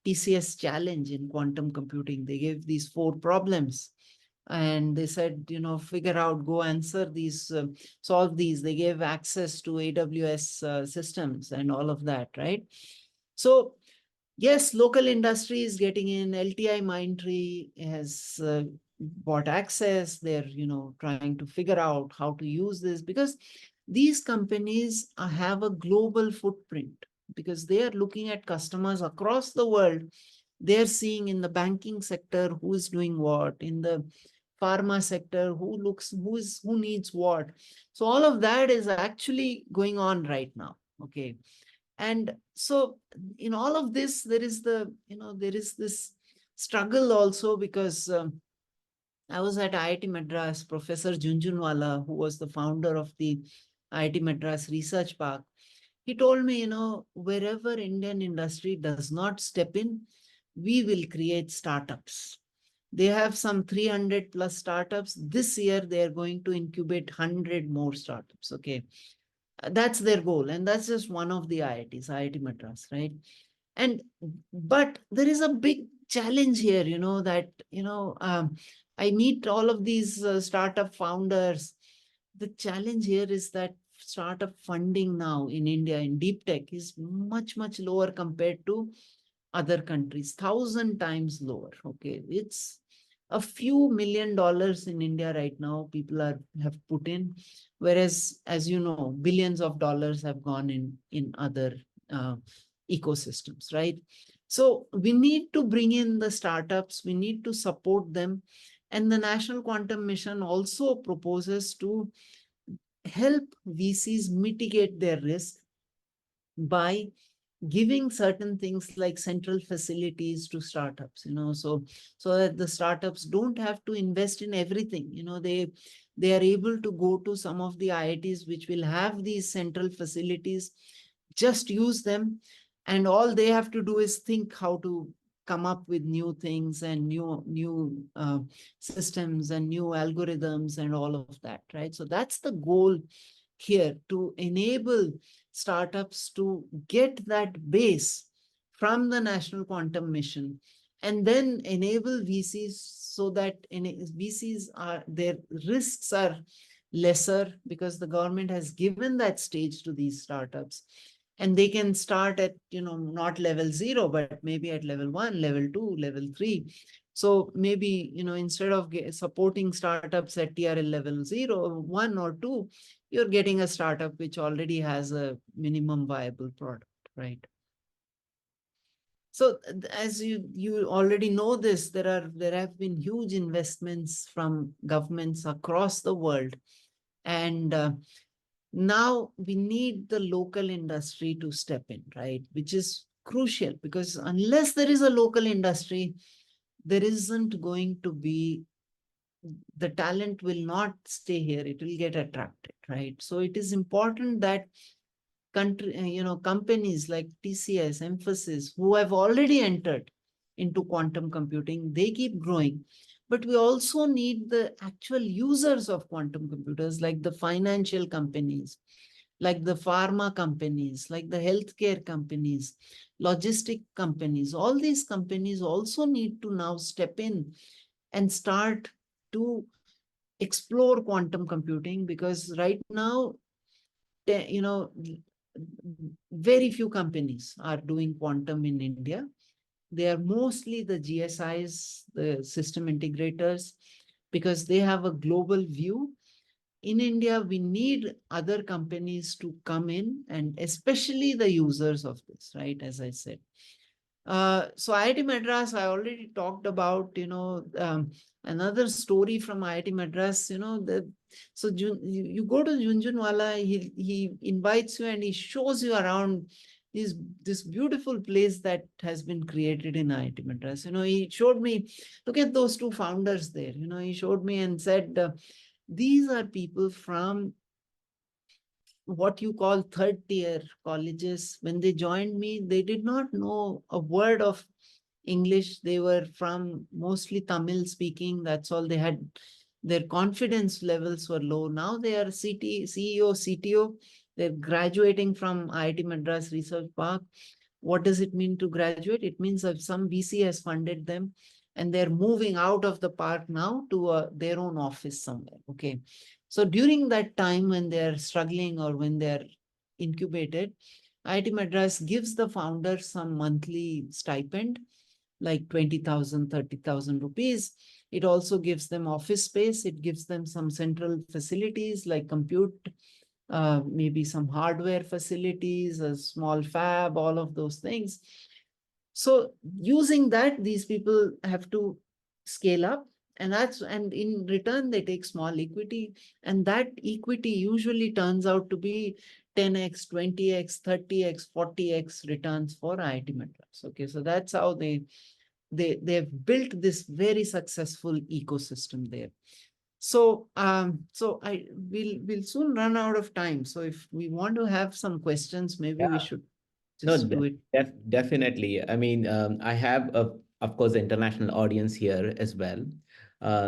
S2: TCS challenge in quantum computing. They gave these 4 problems, and they said, figure out, go answer these, solve these. They gave access to AWS systems and all of that, right? So yes, local industry is getting in. LTI Mindtree has bought access. They're, trying to figure out how to use this, because these companies have a global footprint, because they are looking at customers across the world. They're seeing in the banking sector who is doing what, in the pharma sector, who needs what. So all of that is actually going on right now. Okay. And so in all of this, there is this struggle also, because I was at IIT Madras. Professor Junjunwala, who was the founder of the IIT Madras Research Park, he told me, wherever Indian industry does not step in, we will create startups. They have some 300 plus startups. This year, they are going to incubate 100 more startups. Okay. That's their goal. And that's just one of the IITs, IIT Madras, right? And, but there is a big challenge here, that, I meet all of these startup founders. The challenge here is that startup funding now in India in deep tech is much, much lower compared to other countries, 1,000 times lower. Okay. It's a few $1 million in India right now, people have put in, whereas, as you know, billions of dollars have gone in other uh, ecosystems, right? So we need to bring in the startups, we need to support them. And the National Quantum Mission also proposes to help VCs mitigate their risk by giving certain things like central facilities to startups, so that the startups don't have to invest in everything. They are able to go to some of the IITs which will have these central facilities, just use them, and all they have to do is think how to come up with new things and new systems and new algorithms and all of that, right? So that's the goal here, to enable startups to get that base from the National Quantum Mission, and then enable VCs so that VCs their risks are lesser, because the government has given that stage to these startups, and they can start at, not level 0, but maybe at level 1, level 2, level 3. So maybe, instead of supporting startups at TRL level 0, 1 or 2, you're getting a startup which already has a minimum viable product, right? So as you already know this, there have been huge investments from governments across the world. And now we need the local industry to step in, right? Which is crucial, because unless there is a local industry, there isn't going to be, the talent will not stay here, it will get attracted, right? So it is important that companies like TCS, Emphasis, who have already entered into quantum computing, they keep growing. But we also need the actual users of quantum computers, like the financial companies, like the pharma companies, like the healthcare companies, logistic companies. All these companies also need to now step in and start to explore quantum computing, because right now, very few companies are doing quantum in India. They are mostly the GSIs, the system integrators, because they have a global view. In India, we need other companies to come in, and especially the users of this, right? As I said. So IIT Madras, I already talked about, another story from IIT Madras, so you go to Junjunwala, he invites you and he shows you around this beautiful place that has been created in IIT Madras. He showed me, look at those two founders there. He showed me and said, these are people from what you call third tier colleges. When they joined me, they did not know a word of English. They were from mostly Tamil speaking. That's all they had. Their confidence levels were low. Now they are CEO, CTO. They're graduating from IIT Madras Research Park. What does it mean to graduate? It means that some VC has funded them and they're moving out of the park now to their own office somewhere. Okay. So during that time when they're struggling or when they're incubated, IIT Madras gives the founders some monthly stipend, like 20,000, 30,000 rupees. It also gives them office space. It gives them some central facilities like compute, maybe some hardware facilities, a small fab, all of those things. So using that, these people have to scale up. and in return they take small equity, and that equity usually turns out to be 10x, 20x, 30x, 40x returns for IIT Madras. Okay, so that's how they've built this very successful ecosystem there. So so we'll soon run out of time. So if we want to have some questions, maybe we should
S1: No,
S2: just do it.
S1: definitely. I mean, I have, of course, the international audience here as well.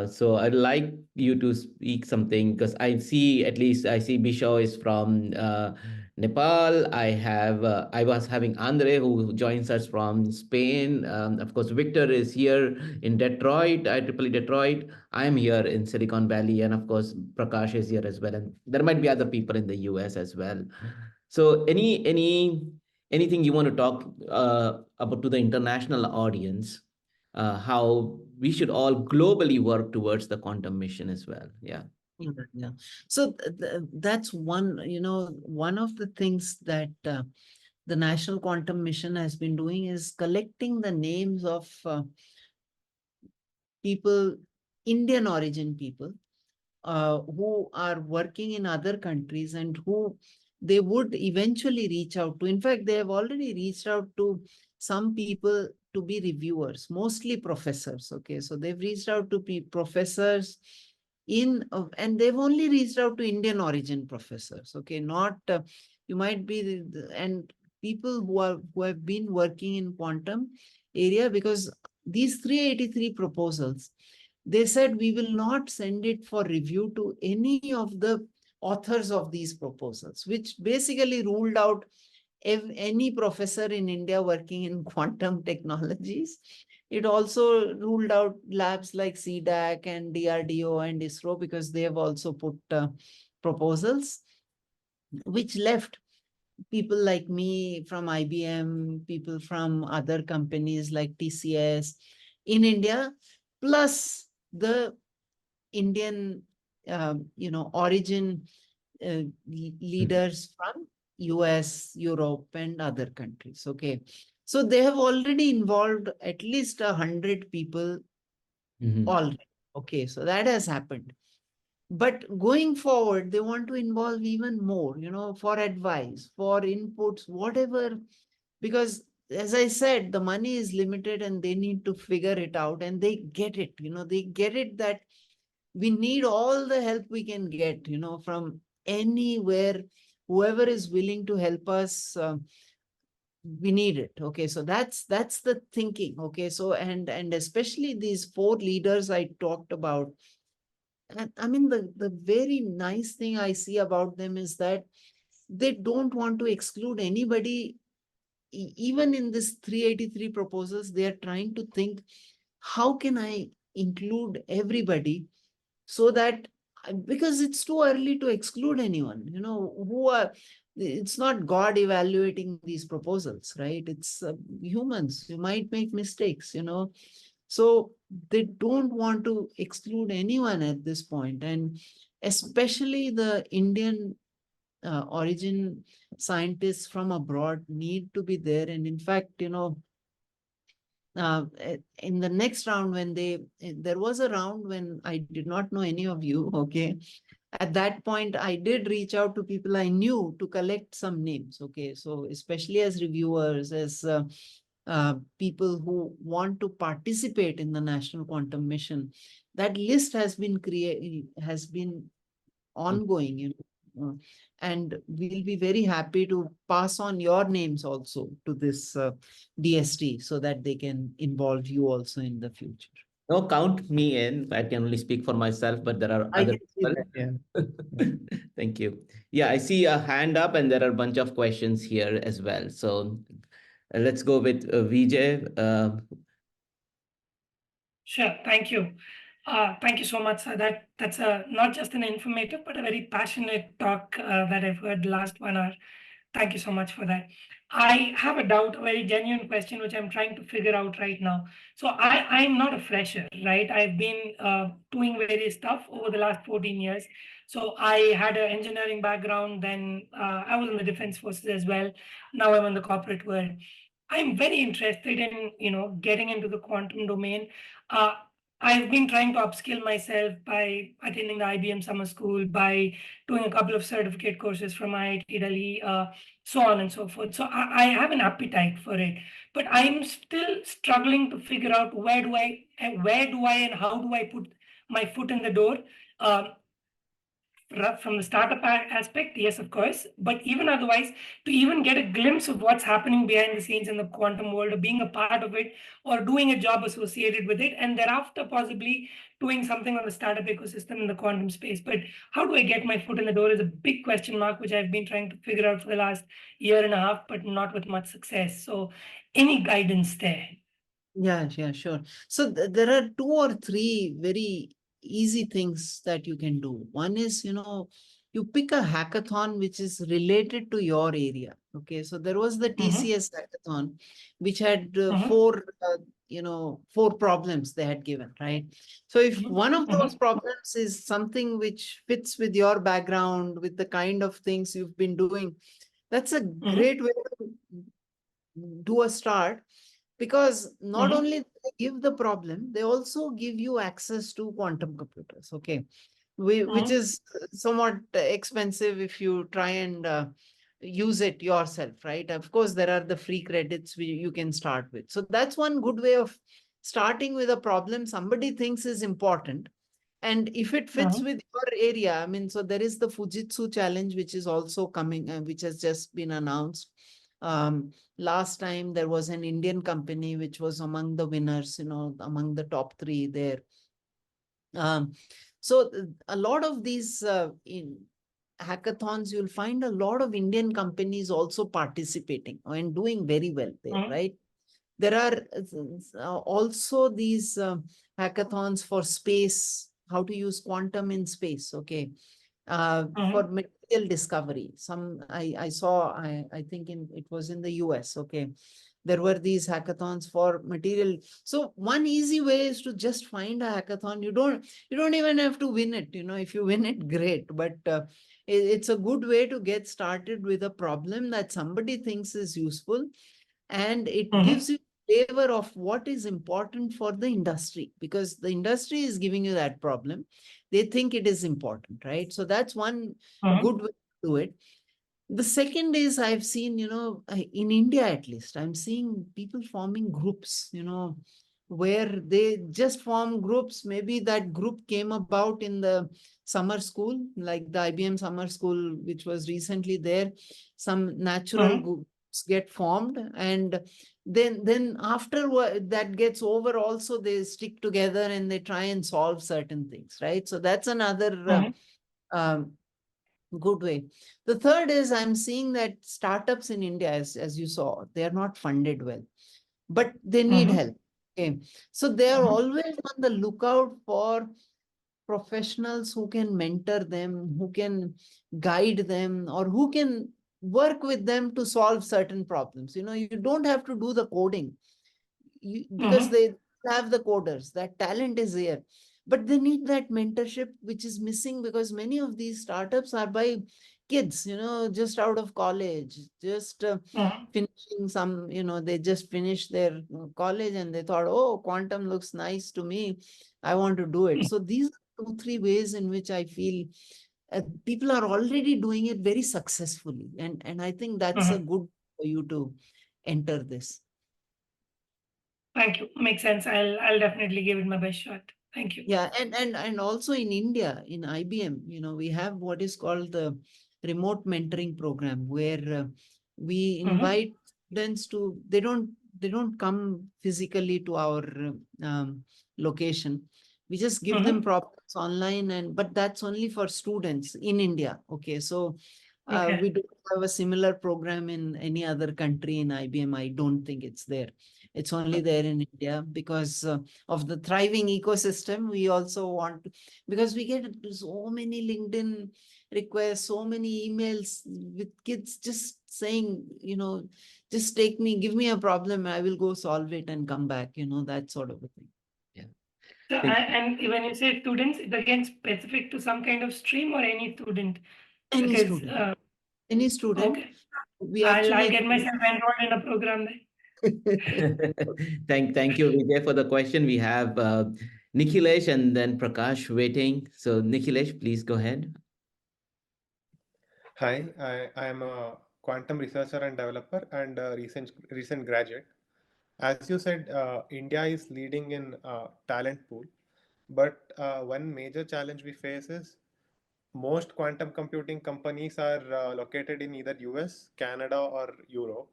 S1: So I'd like you to speak something because I see, at least I see Bisho is from Nepal. I was having Andre who joins us from Spain. Of course, Victor is here in Detroit, IEEE Detroit. I'm here in Silicon Valley, and of course, Prakash is here as well. And there might be other people in the US as well. So anything you want to talk about to the international audience, how we should all globally work towards the quantum mission as well. Yeah.
S2: Yeah. So that's one, one of the things that the National Quantum Mission has been doing is collecting the names of people, Indian origin people, who are working in other countries and who they would eventually reach out to. In fact, they have already reached out to some people to be reviewers, mostly professors. Okay, so they've reached out to professors and they've only reached out to Indian origin professors. Okay, not you might be and people who have been working in quantum area, because these 383 proposals, they said we will not send it for review to any of the authors of these proposals, which basically ruled out any professor in India working in quantum technologies. It also ruled out labs like CDAC and DRDO and ISRO, because they have also put proposals, which left people like me from IBM, people from other companies like TCS in India, plus the Indian, origin leaders from US, Europe, and other countries. Okay, so they have already involved at least 100 people already. Okay, so that has happened. But going forward, they want to involve even more, for advice, for inputs, whatever, because as I said, the money is limited and they need to figure it out, and they get it, they get it that we need all the help we can get, from anywhere, whoever is willing to help us, we need it. Okay, so that's the thinking. Okay, so and especially these four leaders I talked about, and I mean the very nice thing I see about them is that they don't want to exclude anybody. Even in this 383 proposals, they are trying to think, how can I include everybody, so that, because it's too early to exclude anyone, it's not God evaluating these proposals, right? It's humans, you might make mistakes, so they don't want to exclude anyone at this point. And especially the Indian origin scientists from abroad need to be there. And in fact, in the next round, when there was a round when I did not know any of you. Okay, at that point I did reach out to people I knew to collect some names. Okay, so especially as reviewers, as people who want to participate in the National Quantum Mission, that list has been ongoing, and we'll be very happy to pass on your names also to this DST, so that they can involve you also in the future.
S1: No, count me in. I can only speak for myself, but there are
S2: I
S1: other
S2: can see
S1: people.
S2: that, yeah.
S1: Thank you. Yeah, I see a hand up, and there are a bunch of questions here as well. So let's go with Vijay.
S3: Sure, thank you. Thank you so much. That's not just an informative, but a very passionate talk that I've heard the last 1 hour. Thank you so much for that. I have a doubt, a very genuine question, which I'm trying to figure out right now. So I'm not a fresher, right? I've been doing various stuff over the last 14 years. So I had an engineering background, then I was in the defense forces as well. Now I'm in the corporate world. I'm very interested in, getting into the quantum domain. Uh, I've been trying to upskill myself by attending the IBM summer school, by doing a couple of certificate courses from IIT Delhi, so on and so forth. So I have an appetite for it, but I'm still struggling to figure out where do I and how do I put my foot in the door. Uh, from the startup aspect, yes, of course, but even otherwise, to even get a glimpse of what's happening behind the scenes in the quantum world, or being a part of it, or doing a job associated with it, and thereafter possibly doing something on the startup ecosystem in the quantum space. But how do I get my foot in the door is a big question mark, which I've been trying to figure out for the last year and a half, but not with much success. So, any guidance there?
S2: Yeah, yeah, sure. So there are 2 or 3 very easy things that you can do. One is, you pick a hackathon which is related to your area. Okay, so there was the
S3: Mm-hmm.
S2: TCS hackathon, which had
S3: Mm-hmm.
S2: 4 problems they had given, right? So if one of
S3: Mm-hmm.
S2: those problems is something which fits with your background, with the kind of things you've been doing, that's a
S3: Mm-hmm.
S2: great way to do a start, because not
S3: Mm-hmm.
S2: only they give the problem, they also give you access to quantum computers. Okay, which
S3: Mm-hmm.
S2: is somewhat expensive if you try and use it yourself, right? Of course, there are the free credits you can start with. So that's one good way of starting with a problem somebody thinks is important. And if it fits
S3: Mm-hmm.
S2: with your area, I mean, so there is the Fujitsu challenge, which is also coming, which has just been announced. Last time there was an Indian company which was among the winners, among the top 3 there. Um, so a lot of these in hackathons, you'll find a lot of Indian companies also participating and doing very well there,
S3: Mm-hmm.
S2: right? There are also these hackathons for space, how to use quantum in space. Okay, for
S3: Mm-hmm.
S2: material discovery. I saw, I think it was in the US. Okay, there were these hackathons for material. So one easy way is to just find a hackathon. You don't even have to win it. If you win it, great. But it's a good way to get started with a problem that somebody thinks is useful, and it
S3: Mm-hmm.
S2: gives you flavor of what is important for the industry, because the industry is giving you that problem. They think it is important, right? So that's one
S3: Mm-hmm.
S2: good way to do it. The second is, I've seen, in India at least, I'm seeing people forming groups, where they just form groups. Maybe that group came about in the summer school, like the IBM summer school, which was recently there. Some natural
S3: Mm-hmm.
S2: groups get formed, and then after that gets over, also they stick together and they try and solve certain things, right? So that's another
S3: Mm-hmm.
S2: um, good way. The third is, I'm seeing that startups in India, as you saw, they are not funded well, but they need
S3: Mm-hmm.
S2: help. Okay. So they are
S3: Mm-hmm.
S2: always on the lookout for professionals who can mentor them, who can guide them, or who can work with them to solve certain problems. You don't have to do the coding, because
S3: Mm-hmm.
S2: they have the coders, that talent is there, but they need that mentorship, which is missing, because many of these startups are by kids, just out of college, just
S3: Mm-hmm.
S2: finishing some, they just finished their college, and they thought, oh, quantum looks nice to me, I want to do it. So these are 2 3 ways in which I feel people are already doing it very successfully, and I think that's a
S3: Mm-hmm.
S2: good for you to enter this.
S3: Thank you. Makes sense. I'll definitely give it my best shot. Thank you.
S2: Yeah, and also in India, in IBM, we have what is called the remote mentoring program, where we
S3: Mm-hmm.
S2: invite students to, they don't come physically to our location. We just give them
S3: Mm-hmm.
S2: problems online, but that's only for students in India. Okay, so we
S3: Okay.
S2: don't have a similar program in any other country in IBM. I don't think it's there. It's only there in India, because of the thriving ecosystem. We also want to, because we get so many LinkedIn requests, so many emails with kids just saying, just take me, give me a problem, I will go solve it and come back, that sort of a thing.
S1: Yeah.
S3: So,
S1: Thank
S3: and when you say students, it again specific to some kind of stream or any student?
S2: Any
S3: Because
S2: student, any student.
S3: okay,
S2: We
S3: I'll
S2: actually
S3: get myself enrolled in a program then.
S1: thank you, Vijay, for the question. We have Nikhilesh and then Prakash waiting. So Nikhilesh, please go ahead.
S4: Hi, I am a quantum researcher and developer and a recent graduate. As you said, India is leading in talent pool, but one major challenge we face is most quantum computing companies are located in either US, Canada, or Europe,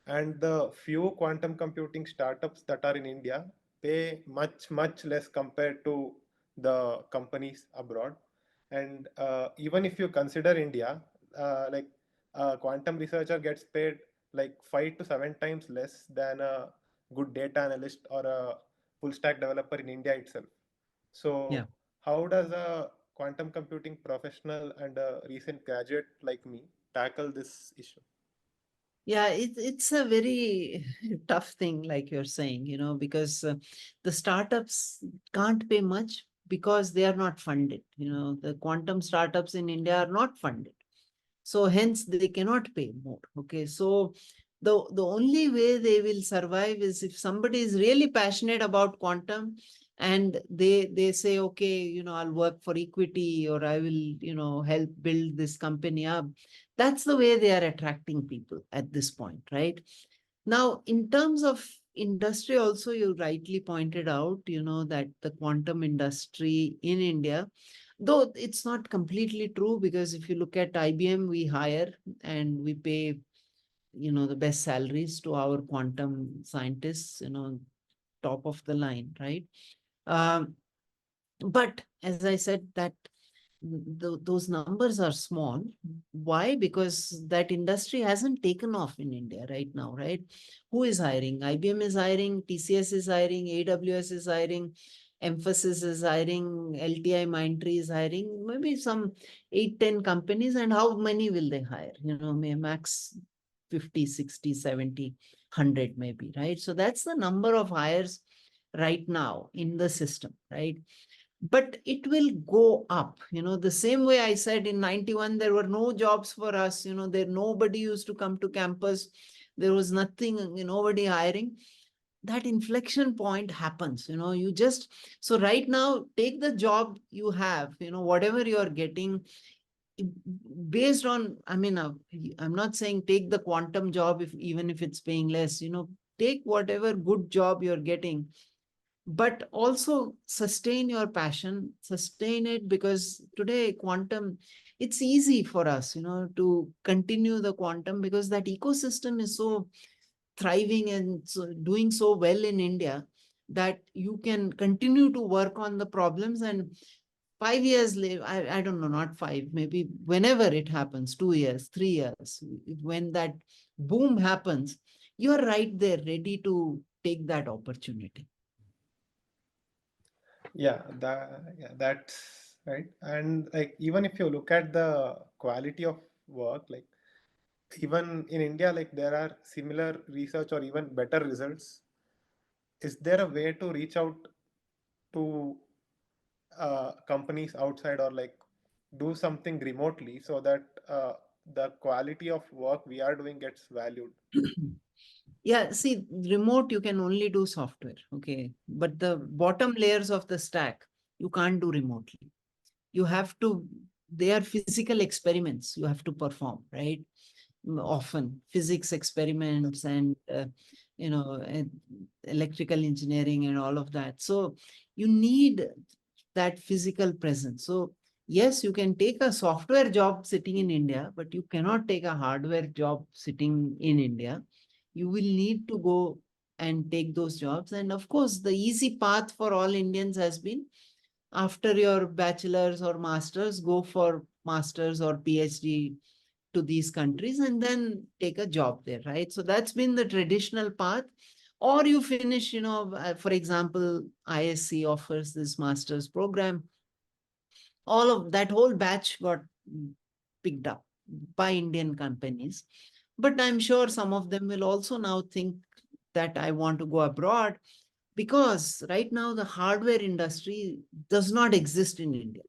S4: and the few quantum computing startups that are in India pay much less compared to the companies abroad. And even if you consider India, like a quantum researcher gets paid like 5 to 7 times less than a good data analyst or a full stack developer in India itself.
S2: Yeah.
S4: So how does a quantum computing professional and a recent graduate like me tackle this issue?
S2: Yeah, it's a very tough thing, like you're saying, because the startups can't pay much because they are not funded. The quantum startups in India are not funded. So hence they cannot pay more. Okay. So the only way they will survive is if somebody is really passionate about quantum and they say, okay, I'll work for equity, or I will, help build this company up. That's the way they are attracting people at this point, right? Now, in terms of industry also, you rightly pointed out, that the quantum industry in India, though it's not completely true, because if you look at IBM, we hire and we pay, the best salaries to our quantum scientists, top of the line, right? Um, but as I said, that those numbers are small. Why? Because that industry hasn't taken off in India right now, right? Who is hiring? IBM is hiring, TCS is hiring, AWS is hiring, Emphasis is hiring, LTI Mindtree is hiring, maybe some 8, 10 companies. And how many will they hire? Max 50, 60, 70, 100 maybe, right? So that's the number of hires right now in the system, right? But it will go up, the same way I said in 91 there were no jobs for us, there nobody used to come to campus, there was nothing, nobody hiring. That inflection point happens, you just, so right now take the job you have, whatever you are getting, based on, I'm not saying take the quantum job, if even if it's paying less, take whatever good job you're getting, but also sustain your passion, sustain it, because today quantum, it's easy for us, to continue the quantum, because that ecosystem is so thriving and so doing so well in India, that you can continue to work on the problems. And 5 years later, I don't know, not five, maybe whenever it happens, 2 years, 3 years, when that boom happens, you're right there ready to take that opportunity.
S4: That's right. And like even if you look at the quality of work, like even in India, like there are similar research or even better results. Is there a way to reach out to companies outside or like do something remotely so that the quality of work we are doing gets valued?
S2: Yeah, see, remote, you can only do software, okay? But the bottom layers of the stack, you can't do remotely. You have to, they are physical experiments you have to perform, right? Often physics experiments and, and electrical engineering and all of that. So you need that physical presence. So yes, you can take a software job sitting in India, but you cannot take a hardware job sitting in India. You will need to go and take those jobs. And of course, the easy path for all Indians has been, after your bachelor's or master's, go for master's or PhD to these countries and then take a job there, right? So that's been the traditional path. Or you finish, for example, ISC offers this master's program. All of that whole batch got picked up by Indian companies. But I'm sure some of them will also now think that I want to go abroad, because right now the hardware industry does not exist in India.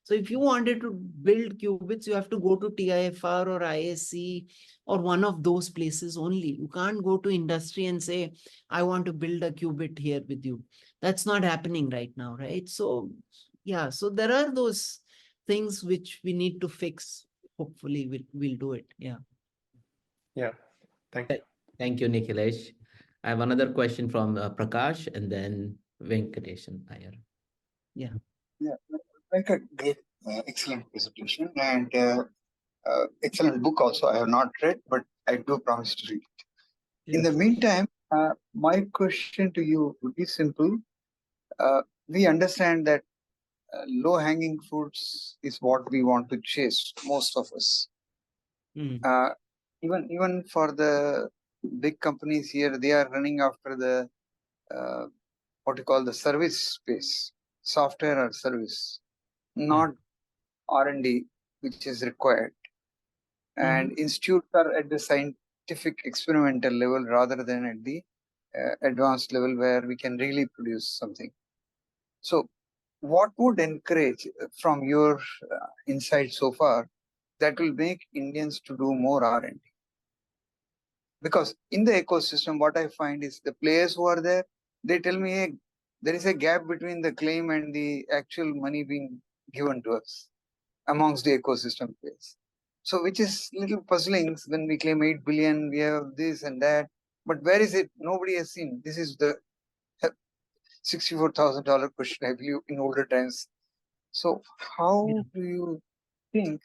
S2: So if you wanted to build qubits, you have to go to TIFR or ISC or one of those places only. You can't go to industry and say, I want to build a qubit here with you. That's not happening right now, right? So yeah, so there are those things which we need to fix. Hopefully we'll do it. Yeah.
S4: Yeah, thank you.
S1: Thank you, Nikhilesh. I have another question from Prakash and then Venkatesan Iyer.
S2: Yeah.
S5: Yeah, Venkat, great, excellent presentation and excellent book also. I have not read, but I do promise to read. In the meantime, my question to you would be simple. We understand that low-hanging fruits is what we want to chase, most of us.
S2: Mm.
S5: Even for the big companies here, they are running after the what you call the service space, software or service, not R&D, which is required. And institutes are at the scientific experimental level rather than at the advanced level where we can really produce something. So what would encourage from your insight so far that will make Indians to do more R&D? Because in the ecosystem, what I find is the players who are there, they tell me, hey, there is a gap between the claim and the actual money being given to us amongst the ecosystem players. So which is little puzzling when we claim 8 billion, we have this and that, but where is it? Nobody has seen. This is the $64,000 question, I believe, in older times. So how do you think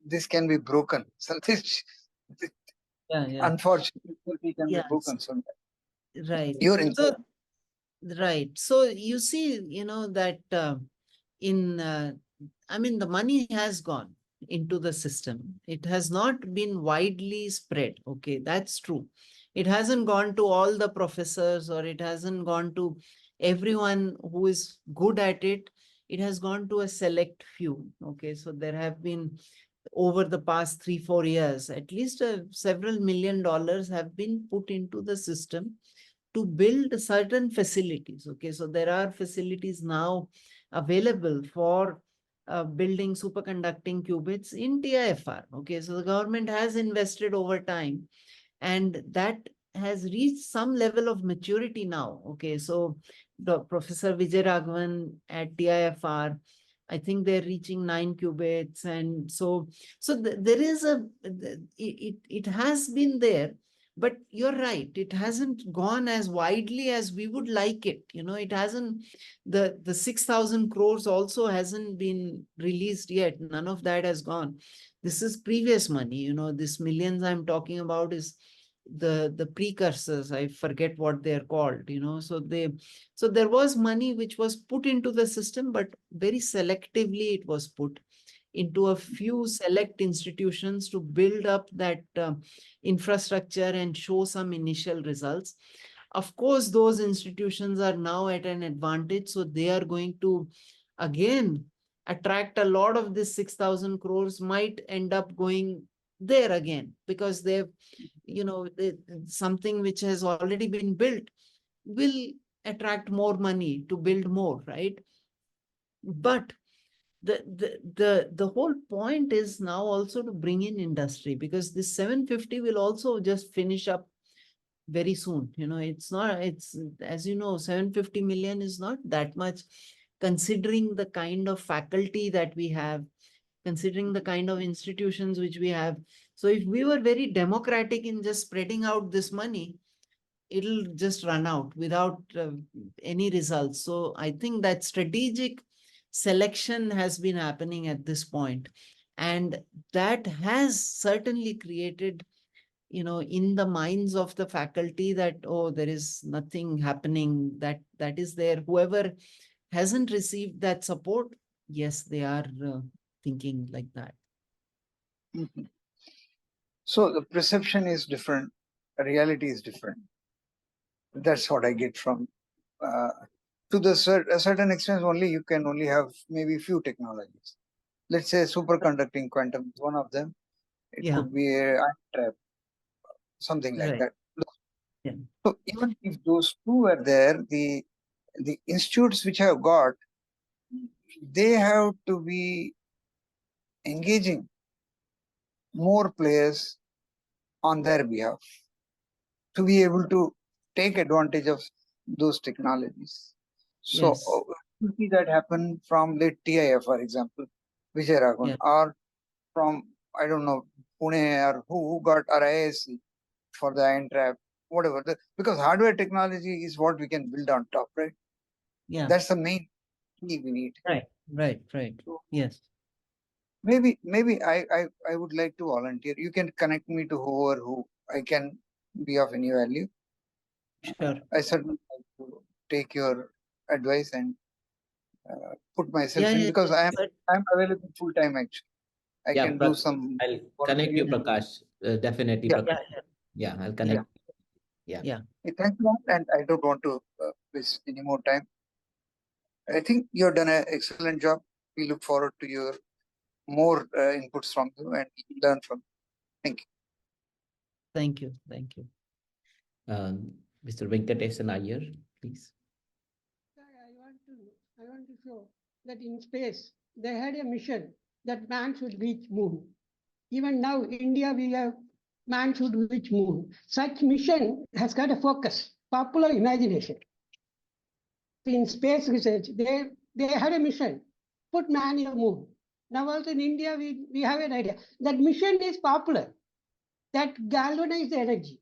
S5: this can be broken? So this unfortunately can be broken sometime.
S2: Right.
S5: Your insight.
S2: Right. So you see, that I mean, the money has gone into the system. It has not been widely spread. Okay, that's true. It hasn't gone to all the professors or it hasn't gone to everyone who is good at it. It has gone to a select few. Okay, so there have been over the past 3-4 years, at least several $million have been put into the system to build certain facilities. Okay, so there are facilities now available for building superconducting qubits in TIFR. Okay, so the government has invested over time and that has reached some level of maturity now. Okay, so the Professor Vijay Raghavan at TIFR, I think they're reaching 9 qubits, and so there is it has been there, but you're right, it hasn't gone as widely as we would like it. It hasn't, the 6,000 crores also hasn't been released yet. None of that has gone. This is previous money. This millions I'm talking about is the precursors. I forget what they're called. So there was money which was put into the system, but very selectively it was put into a few select institutions to build up that infrastructure and show some initial results. Of course, those institutions are now at an advantage, so they are going to again attract a lot of this 6,000 crores might end up going there again, because they've, something which has already been built will attract more money to build more, right? But the whole point is now also to bring in industry, because this 750 will also just finish up very soon. It's as you know, 750 million is not that much considering the kind of faculty that we have, considering the kind of institutions which we have. So if we were very democratic in just spreading out this money, it'll just run out without any results. So I think that strategic selection has been happening at this point, and that has certainly created, in the minds of the faculty that, oh, there is nothing happening, that is there. Whoever hasn't received that support, yes, they are thinking like that.
S5: So the perception is different, reality is different. That's what I get from. To a certain extent, only you can only have maybe few technologies. Let's say superconducting quantum is one of them. It could be a ion trap, something like that. So even if those two were there, the institutes which have got, they have to be engaging more players on their behalf to be able to take advantage of those technologies. So
S2: Yes.
S5: you see that happen from let TIF, for example, Vijay Raghavan,
S2: Yeah.
S5: or from, I don't know, Pune or who got RISC for the iron trap, whatever. Because hardware technology is what we can build on top, right?
S2: Yeah.
S5: That's the main key we need.
S2: Right.
S5: So
S2: Yes.
S5: maybe I would like to volunteer. You can connect me to who I can be of any value.
S2: Sure.
S5: I certainly like to take your advice and put myself in,
S2: Yeah.
S5: because I'm
S2: But
S5: available full time actually. I
S1: Yeah,
S5: can do some
S1: I'll connect you,
S5: volunteering.
S1: Prakash. Definitely,
S5: Yeah.
S1: Prakash. Yeah, I'll connect. Yeah.
S5: Hey, thanks a lot, and I don't want to waste any more time. I think you've done an excellent job. We look forward to your more inputs from you and learn from you. Thank you.
S2: Thank you.
S1: Mr. Venkatesan Iyer, please.
S6: I want to show that in space, they had a mission that man should reach moon. Even now, India, we have man should reach moon. Such mission has got a focus, popular imagination. In space research, they had a mission, put man in the moon. Now also in India, we have an idea. That mission is popular, that galvanizes the energy.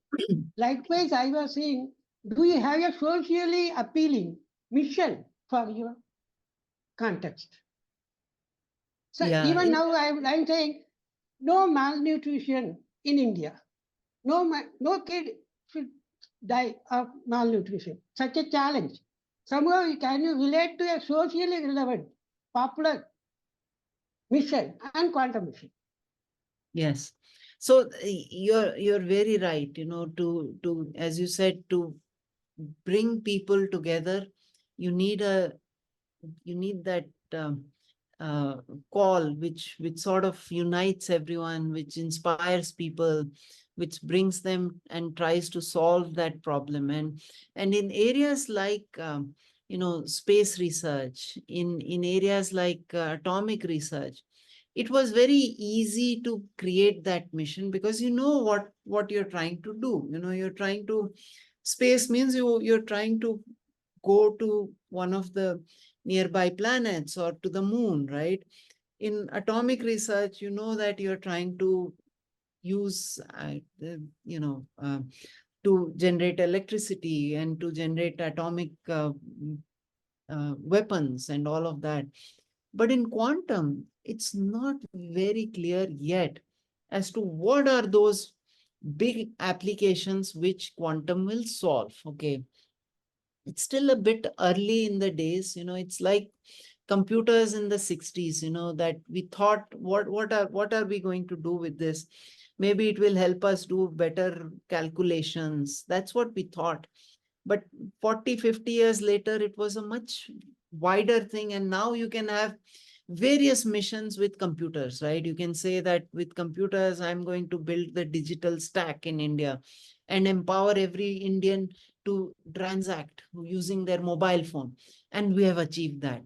S6: Likewise, I was saying, do you have a socially appealing mission for your context? So
S2: Yeah.
S6: even now, I'm saying no malnutrition in India. No kid should die of malnutrition. Such a challenge. Somehow, can you relate to a socially relevant, popular mission and quantum mission?
S2: Yes. So you're very right. To as you said, to bring people together, you need that uh, call which sort of unites everyone, which inspires people, which brings them and tries to solve that problem. And in areas like space research, in areas like atomic research, it was very easy to create that mission, because you know what you're trying to do. You're trying to, space means you're trying to go to one of the nearby planets or to the moon, right? In atomic research, you know that you're trying to use to generate electricity and to generate atomic weapons and all of that. But in quantum, it's not very clear yet as to what are those big applications which quantum will solve. Okay, it's still a bit early in the days. It's like computers in the 60s, that we thought, what are we going to do with this? Maybe it will help us do better calculations. That's what we thought. But 40-50 years later, it was a much wider thing. And now you can have various missions with computers, right? You can say that with computers, I'm going to build the digital stack in India and empower every Indian to transact using their mobile phone. And we have achieved that.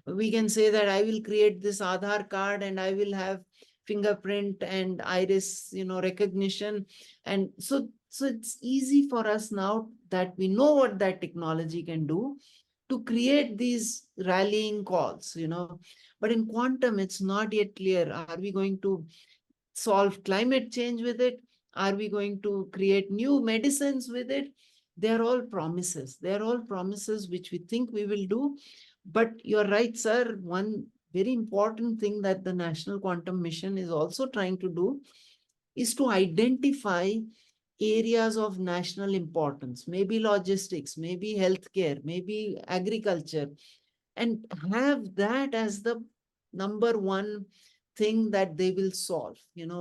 S2: We can say that I will create this Aadhaar card and I will have fingerprint and iris, recognition. And so it's easy for us now that we know what that technology can do to create these rallying calls. But in quantum, it's not yet clear. Are we going to solve climate change with it? Are we going to create new medicines with it? They're all promises. They're all promises which we think we will do. But you're right, sir. One very important thing that the National Quantum Mission is also trying to do is to identify areas of national importance, maybe logistics, maybe healthcare, maybe agriculture, and have that as the number one thing that they will solve.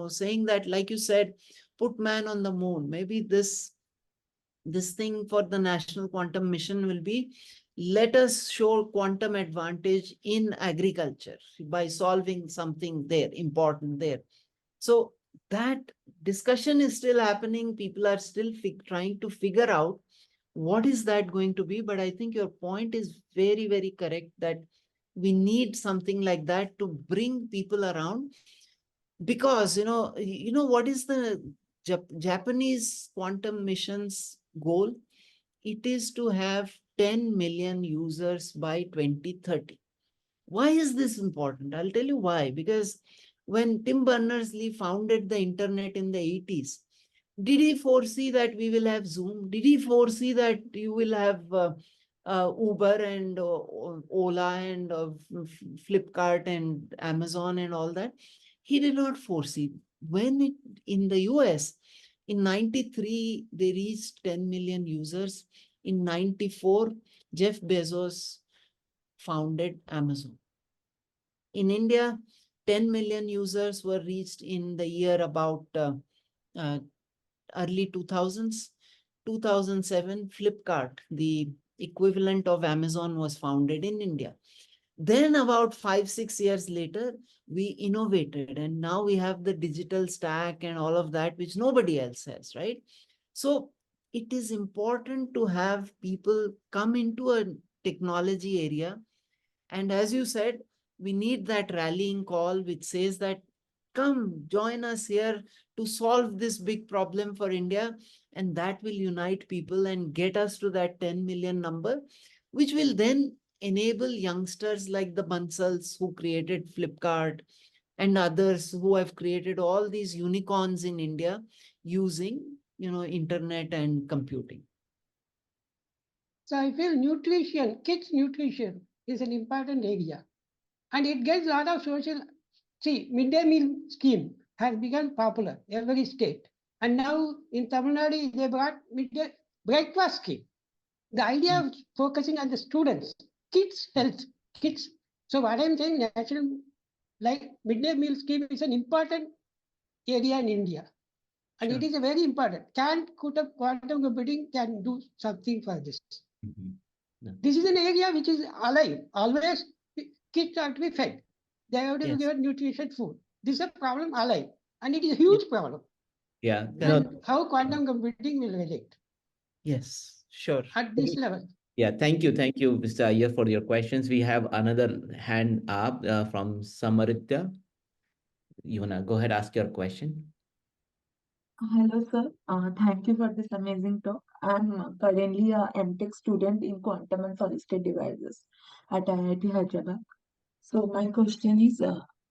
S2: Saying that, like you said, put man on the moon. Maybe this thing for the National Quantum Mission will be, let us show quantum advantage in agriculture by solving something there, important there. So that discussion is still happening. People are still trying to figure out what is that going to be. But I think your point is very, very correct, that we need something like that to bring people around, because what is the Japanese quantum mission's goal? It is to have 10 million users by 2030. Why is this important? I'll tell you why. Because when Tim Berners-Lee founded the internet in the 80s, did he foresee that we will have Zoom? Did he foresee that you will have Uber and Ola and Flipkart and Amazon and all that? He did not foresee. In the US, in 93, they reached 10 million users. In 94, Jeff Bezos founded Amazon. In India, 10 million users were reached in the year about uh, early 2000s. 2007, Flipkart, the equivalent of Amazon, was founded in India. Then about 5-6 years later, we innovated, and now we have the digital stack and all of that, which nobody else has, right? So it is important to have people come into a technology area. And as you said, we need that rallying call which says that, come join us here to solve this big problem for India. And that will unite people and get us to that 10 million number, which will then enable youngsters like the Bansals who created Flipkart and others who have created all these unicorns in India using, internet and computing.
S6: So I feel nutrition, kids' nutrition is an important area. And it gets a lot of social. See, midday meal scheme has become popular every state. And now in Tamil Nadu, they brought midday breakfast scheme. The idea of focusing on the students, kids' health, kids. So what I'm saying, national like midday meal scheme is an important area in India. And
S2: Sure.
S6: it is a very important. Quantum computing can do something for this.
S1: Yeah.
S6: This is an area which is alive. Always kids have to be fed. They have to be
S2: Yes.
S6: given nutrition food. This is a problem alive. And it is a huge problem.
S1: Yeah.
S6: And how quantum computing will relate
S2: Yes, sure.
S6: at this level.
S1: Yeah, thank you, Mr. Iyer, for your questions. We have another hand up from Samaritya. You wanna go ahead, ask your question?
S7: Hello, sir. Thank you for this amazing talk. I'm currently a MTech student in quantum and solid-state devices at IIT Hyderabad. So my question is,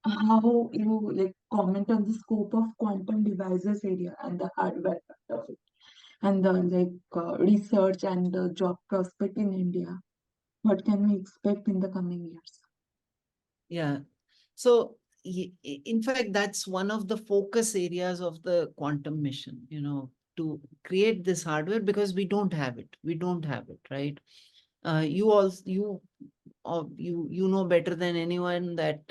S7: how you comment on the scope of quantum devices area and the hardware part of it, and the research and the job prospect in India. What can we expect in the coming years?
S2: Yeah. So in fact, that's one of the focus areas of the quantum mission, to create this hardware, because we don't have it. We don't have it, right? You know better than anyone that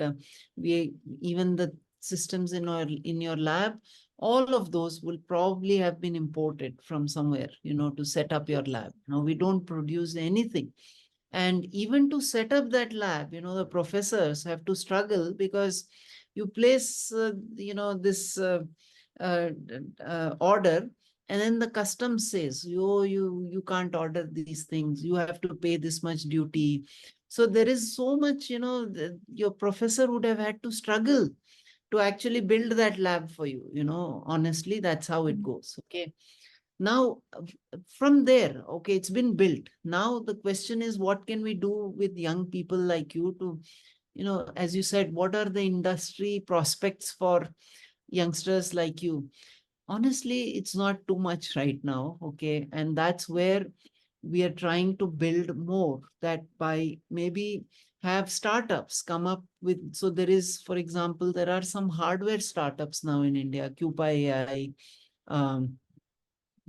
S2: even the systems in your lab, all of those will probably have been imported from somewhere, to set up your lab. We don't produce anything. And even to set up that lab, the professors have to struggle, because you place, this order, and then the customs says, you can't order these things. You have to pay this much duty. So there is so much, your professor would have had to struggle to actually build that lab for you. Honestly, that's how it goes. Okay. Now, from there, okay, it's been built. Now the question is, what can we do with young people like you to, as you said, what are the industry prospects for youngsters like you? Honestly, it's not too much right now, okay? And that's where we are trying to build more, that by maybe have startups come up with, so there is, for example, there are some hardware startups now in India, Cupa AI,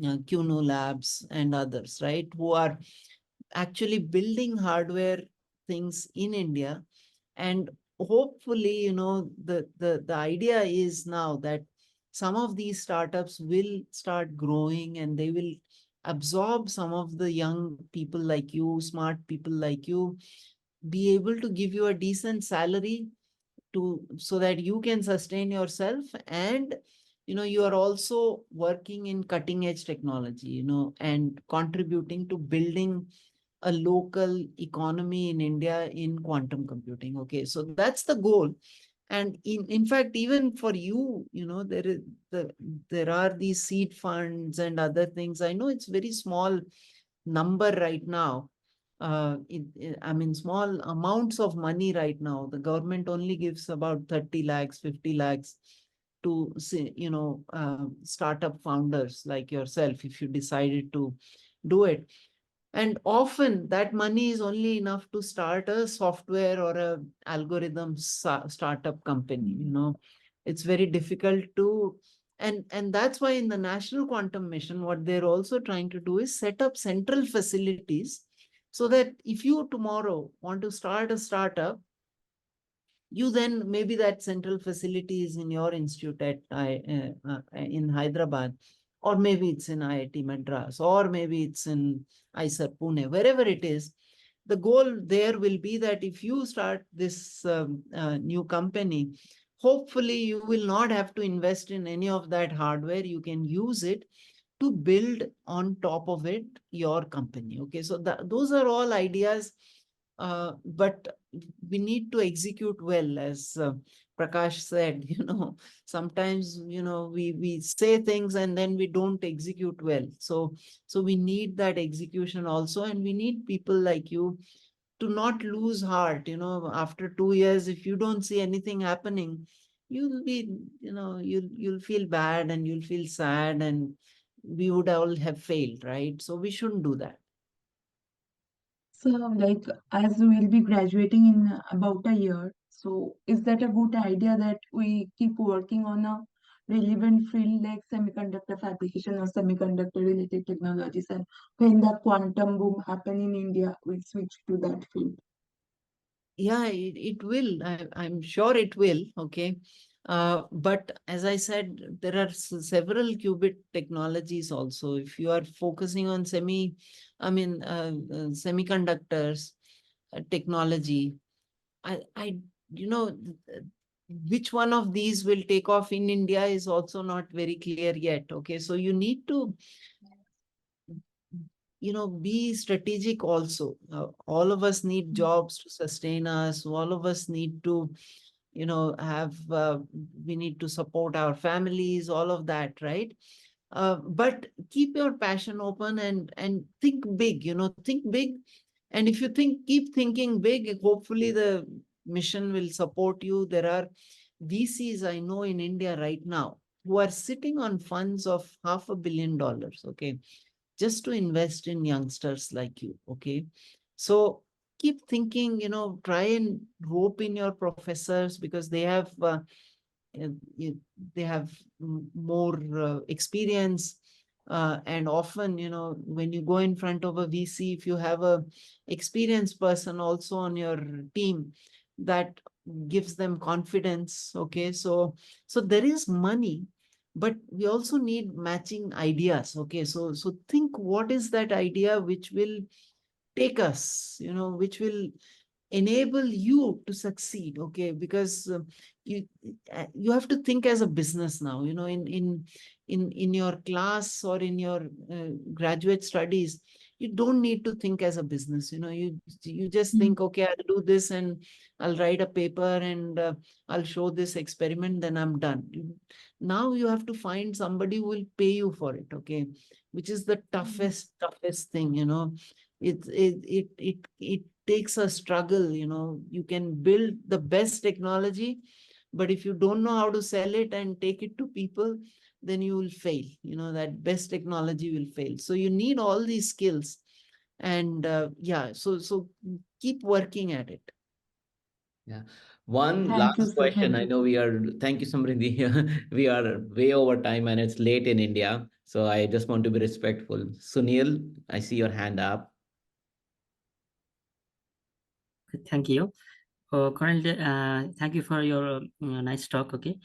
S2: QNO Labs and others, right, who are actually building hardware things in India. And hopefully, the idea is now that some of these startups will start growing, and they will absorb some of the young people like you, smart people like you, be able to give you a decent salary so that you can sustain yourself. And you are also working in cutting edge technology, and contributing to building a local economy in India in quantum computing. Okay, so that's the goal. And in fact, even for you, there are these seed funds and other things. I know it's very small number right now. I mean, small amounts of money right now. The government only gives about 30 lakhs, 50 lakhs to, startup founders like yourself, if you decided to do it. And often that money is only enough to start a software or a algorithm startup company. It's very difficult to, and that's why in the National Quantum Mission, what they're also trying to do is set up central facilities so that if you tomorrow want to start a startup, you then, maybe that central facility is in your institute in Hyderabad, or maybe it's in IIT Madras, or maybe it's in IISER Pune, wherever it is. The goal there will be that if you start this new company, hopefully you will not have to invest in any of that hardware. You can use it to build on top of it your company. Okay, so those are all ideas, but we need to execute well, as Prakash said. Sometimes we say things and then we don't execute well. So we need that execution also, and we need people like you to not lose heart. After 2 years, if you don't see anything happening, you'll be, you'll feel bad and you'll feel sad, and we would all have failed, right? So we shouldn't do that.
S7: So, like, as we'll be graduating in about a year, so is that a good idea that we keep working on a relevant field like semiconductor fabrication or semiconductor related technologies, and when the quantum boom happen in India, we'll switch to that field?
S2: Yeah, it will. I'm sure it will. Okay. But as I said, there are several qubit technologies also. If you are focusing on semiconductors technology, I which one of these will take off in India is also not very clear yet. Okay, so you need to be strategic also. All of us need jobs to sustain us. All of us need to we need to support our families, all of that, right? But keep your passion open and think big. Think big. And if you keep thinking big, hopefully the mission will support you. There are VCs I know in India right now who are sitting on funds of $500 million. Okay, just to invest in youngsters like you. Okay, so keep thinking, try and rope in your professors, because they have more experience, and often, when you go in front of a VC, if you have a experienced person also on your team, that gives them confidence. Okay, so there is money, but we also need matching ideas. Okay, so think, what is that idea which will take us, which will enable you to succeed. Okay, because you have to think as a business now. In your class or in your graduate studies, you don't need to think as a business. You just think, okay, I'll do this and I'll write a paper and I'll show this experiment, then I'm done. Now you have to find somebody who will pay you for it. Okay, which is the toughest thing. It takes a struggle. You can build the best technology, but if you don't know how to sell it and take it to people, then you will fail. That best technology will fail. So you need all these skills, and so keep working at it.
S1: Yeah. One
S7: Thank you,
S1: last
S7: sir.
S1: question.
S7: Thank
S1: I
S7: you.
S1: know thank you, Samriddhi. We are way over time and it's late in India. So I just want to be respectful. Sunil, I see your hand up.
S8: Thank you. Currently, thank you for your nice talk. Okay,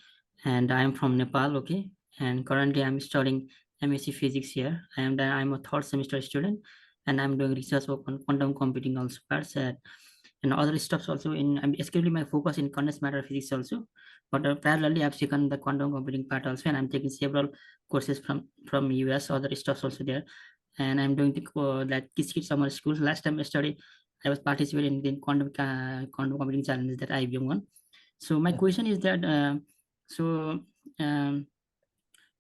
S8: and I am from Nepal. Okay, and currently I'm studying MSc Physics here. I'm a third semester student, and I'm doing research work on quantum computing also parts and other stuffs also. I'm basically my focus in condensed matter physics also, but parallelly I've taken the quantum computing part also, and I'm taking several courses from US, other stuffs also there. and I'm doing that Kids Summer School. Last time I studied, I was participating in the quantum computing challenge that IBM won. So my question is that so um,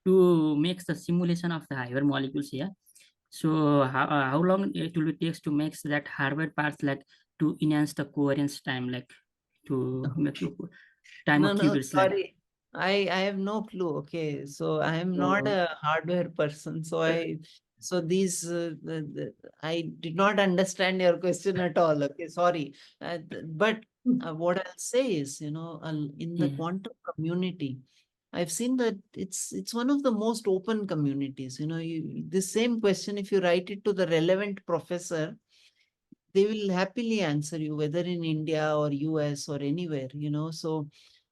S8: to make the simulation of the higher molecules here. So how long it will take to make that hardware parts, like to enhance the coherence time, like to make time
S2: No,
S8: of
S2: no,
S8: qubits, like.
S2: sorry. I have no clue. Okay, so I am not
S8: So,
S2: a hardware person. So these I did not understand your question at all. Okay, sorry. But what I'll say is, in the
S8: yeah.
S2: quantum community, I've seen that it's one of the most open communities. This same question, if you write it to the relevant professor, they will happily answer you, whether in India or US or anywhere. So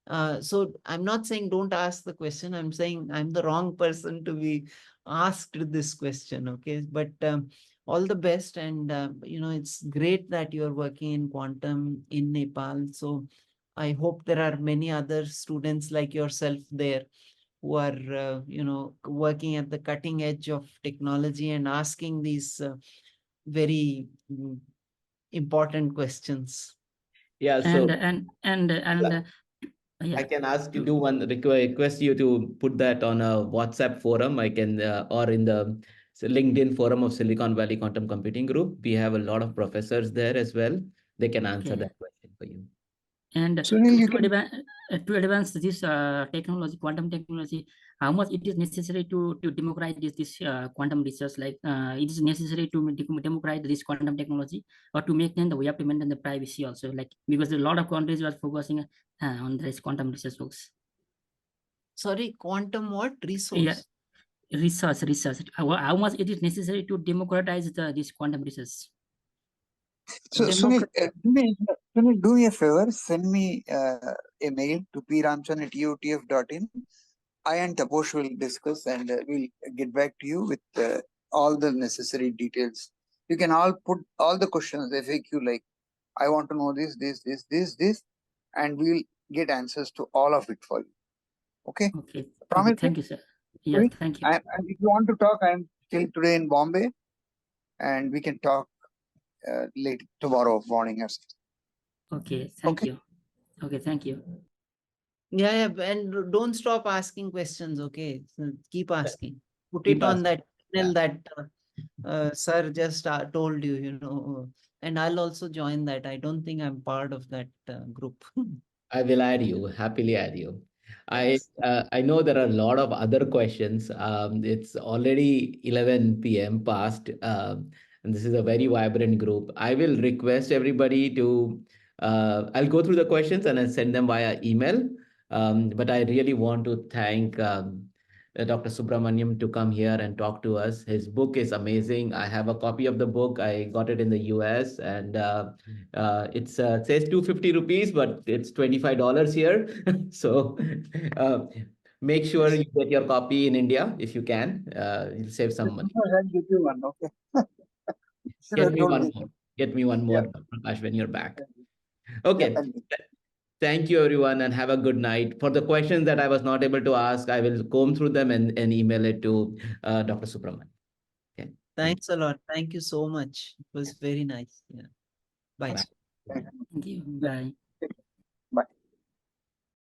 S2: I'm not saying don't ask the question. I'm saying I'm the wrong person to be asked this question. Okay. But all the best. And, it's great that you're working in quantum in Nepal. So I hope there are many other students like yourself there who are, working at the cutting edge of technology and asking these very important questions.
S1: Yeah,
S8: and
S1: so I
S8: yeah,
S1: can ask you,
S8: to,
S1: do one request you to put that on a WhatsApp forum. I can, or in the LinkedIn forum of Silicon Valley Quantum Computing Group. We have a lot of professors there as well. They can answer
S8: okay.
S1: that question for you.
S8: And
S5: Sunil, you can.
S8: to advance this technology, quantum technology, how much it is necessary to democratize this quantum research? Like it is necessary to democratize this quantum technology, or to maintain we have to maintain the privacy also. Like, because a lot of countries are focusing on this quantum research folks.
S2: Sorry, quantum what?
S8: Yeah,
S2: Resource?
S8: research. How much it is necessary to democratize this quantum research?
S5: So Sunil, Sunil, do me a favor. Send me a mail to pramchan@utf.in. I and Taposh will discuss, and we'll get back to you with all the necessary details. You can all put all the questions FAQ, like I want to know this, and we'll get answers to all of it for you. Okay?
S8: Okay.
S5: Promise me?
S8: Thank you, sir. Yeah,
S5: Okay?
S8: thank you.
S5: And if you want to talk, I'm still today in Bombay, and we can talk late tomorrow morning or something.
S8: Okay, thank
S5: Okay?
S8: you. Okay, thank you.
S2: Yeah, and don't stop asking questions. Okay, so keep asking. Put
S1: Keep
S2: it on
S1: asking.
S2: that email that sir just told you. And I'll also join that. I don't think I'm part of that group.
S1: I will add you, happily add you.
S2: Yes.
S1: I know there are a lot of other questions. It's already 11 p.m. past, and this is a very vibrant group. I will request everybody to, I'll go through the questions and I'll send them via email. But I really want to thank Dr. Subramaniam to come here and talk to us. His book is amazing. I have a copy of the book. I got it in the US, and it says 250 rupees, but it's $25 here. So uh, make sure you get your copy in India if you can. You'll save some money.
S5: I'll give you one. Okay. Should
S1: Get
S5: have
S1: me
S5: told
S1: one
S5: this.
S1: more. Get me one
S5: Yeah.
S1: more, Prakash, when you're back.
S5: Yeah.
S1: Okay. Thank you, everyone, and have a good night. For the questions that I was not able to ask, I will comb through them and email it to Dr. Subramanian. Okay.
S2: Thanks a lot. Thank you so much. It was very nice. Yeah. Bye.
S1: Bye.
S5: Thank you.
S8: Thank you. Bye.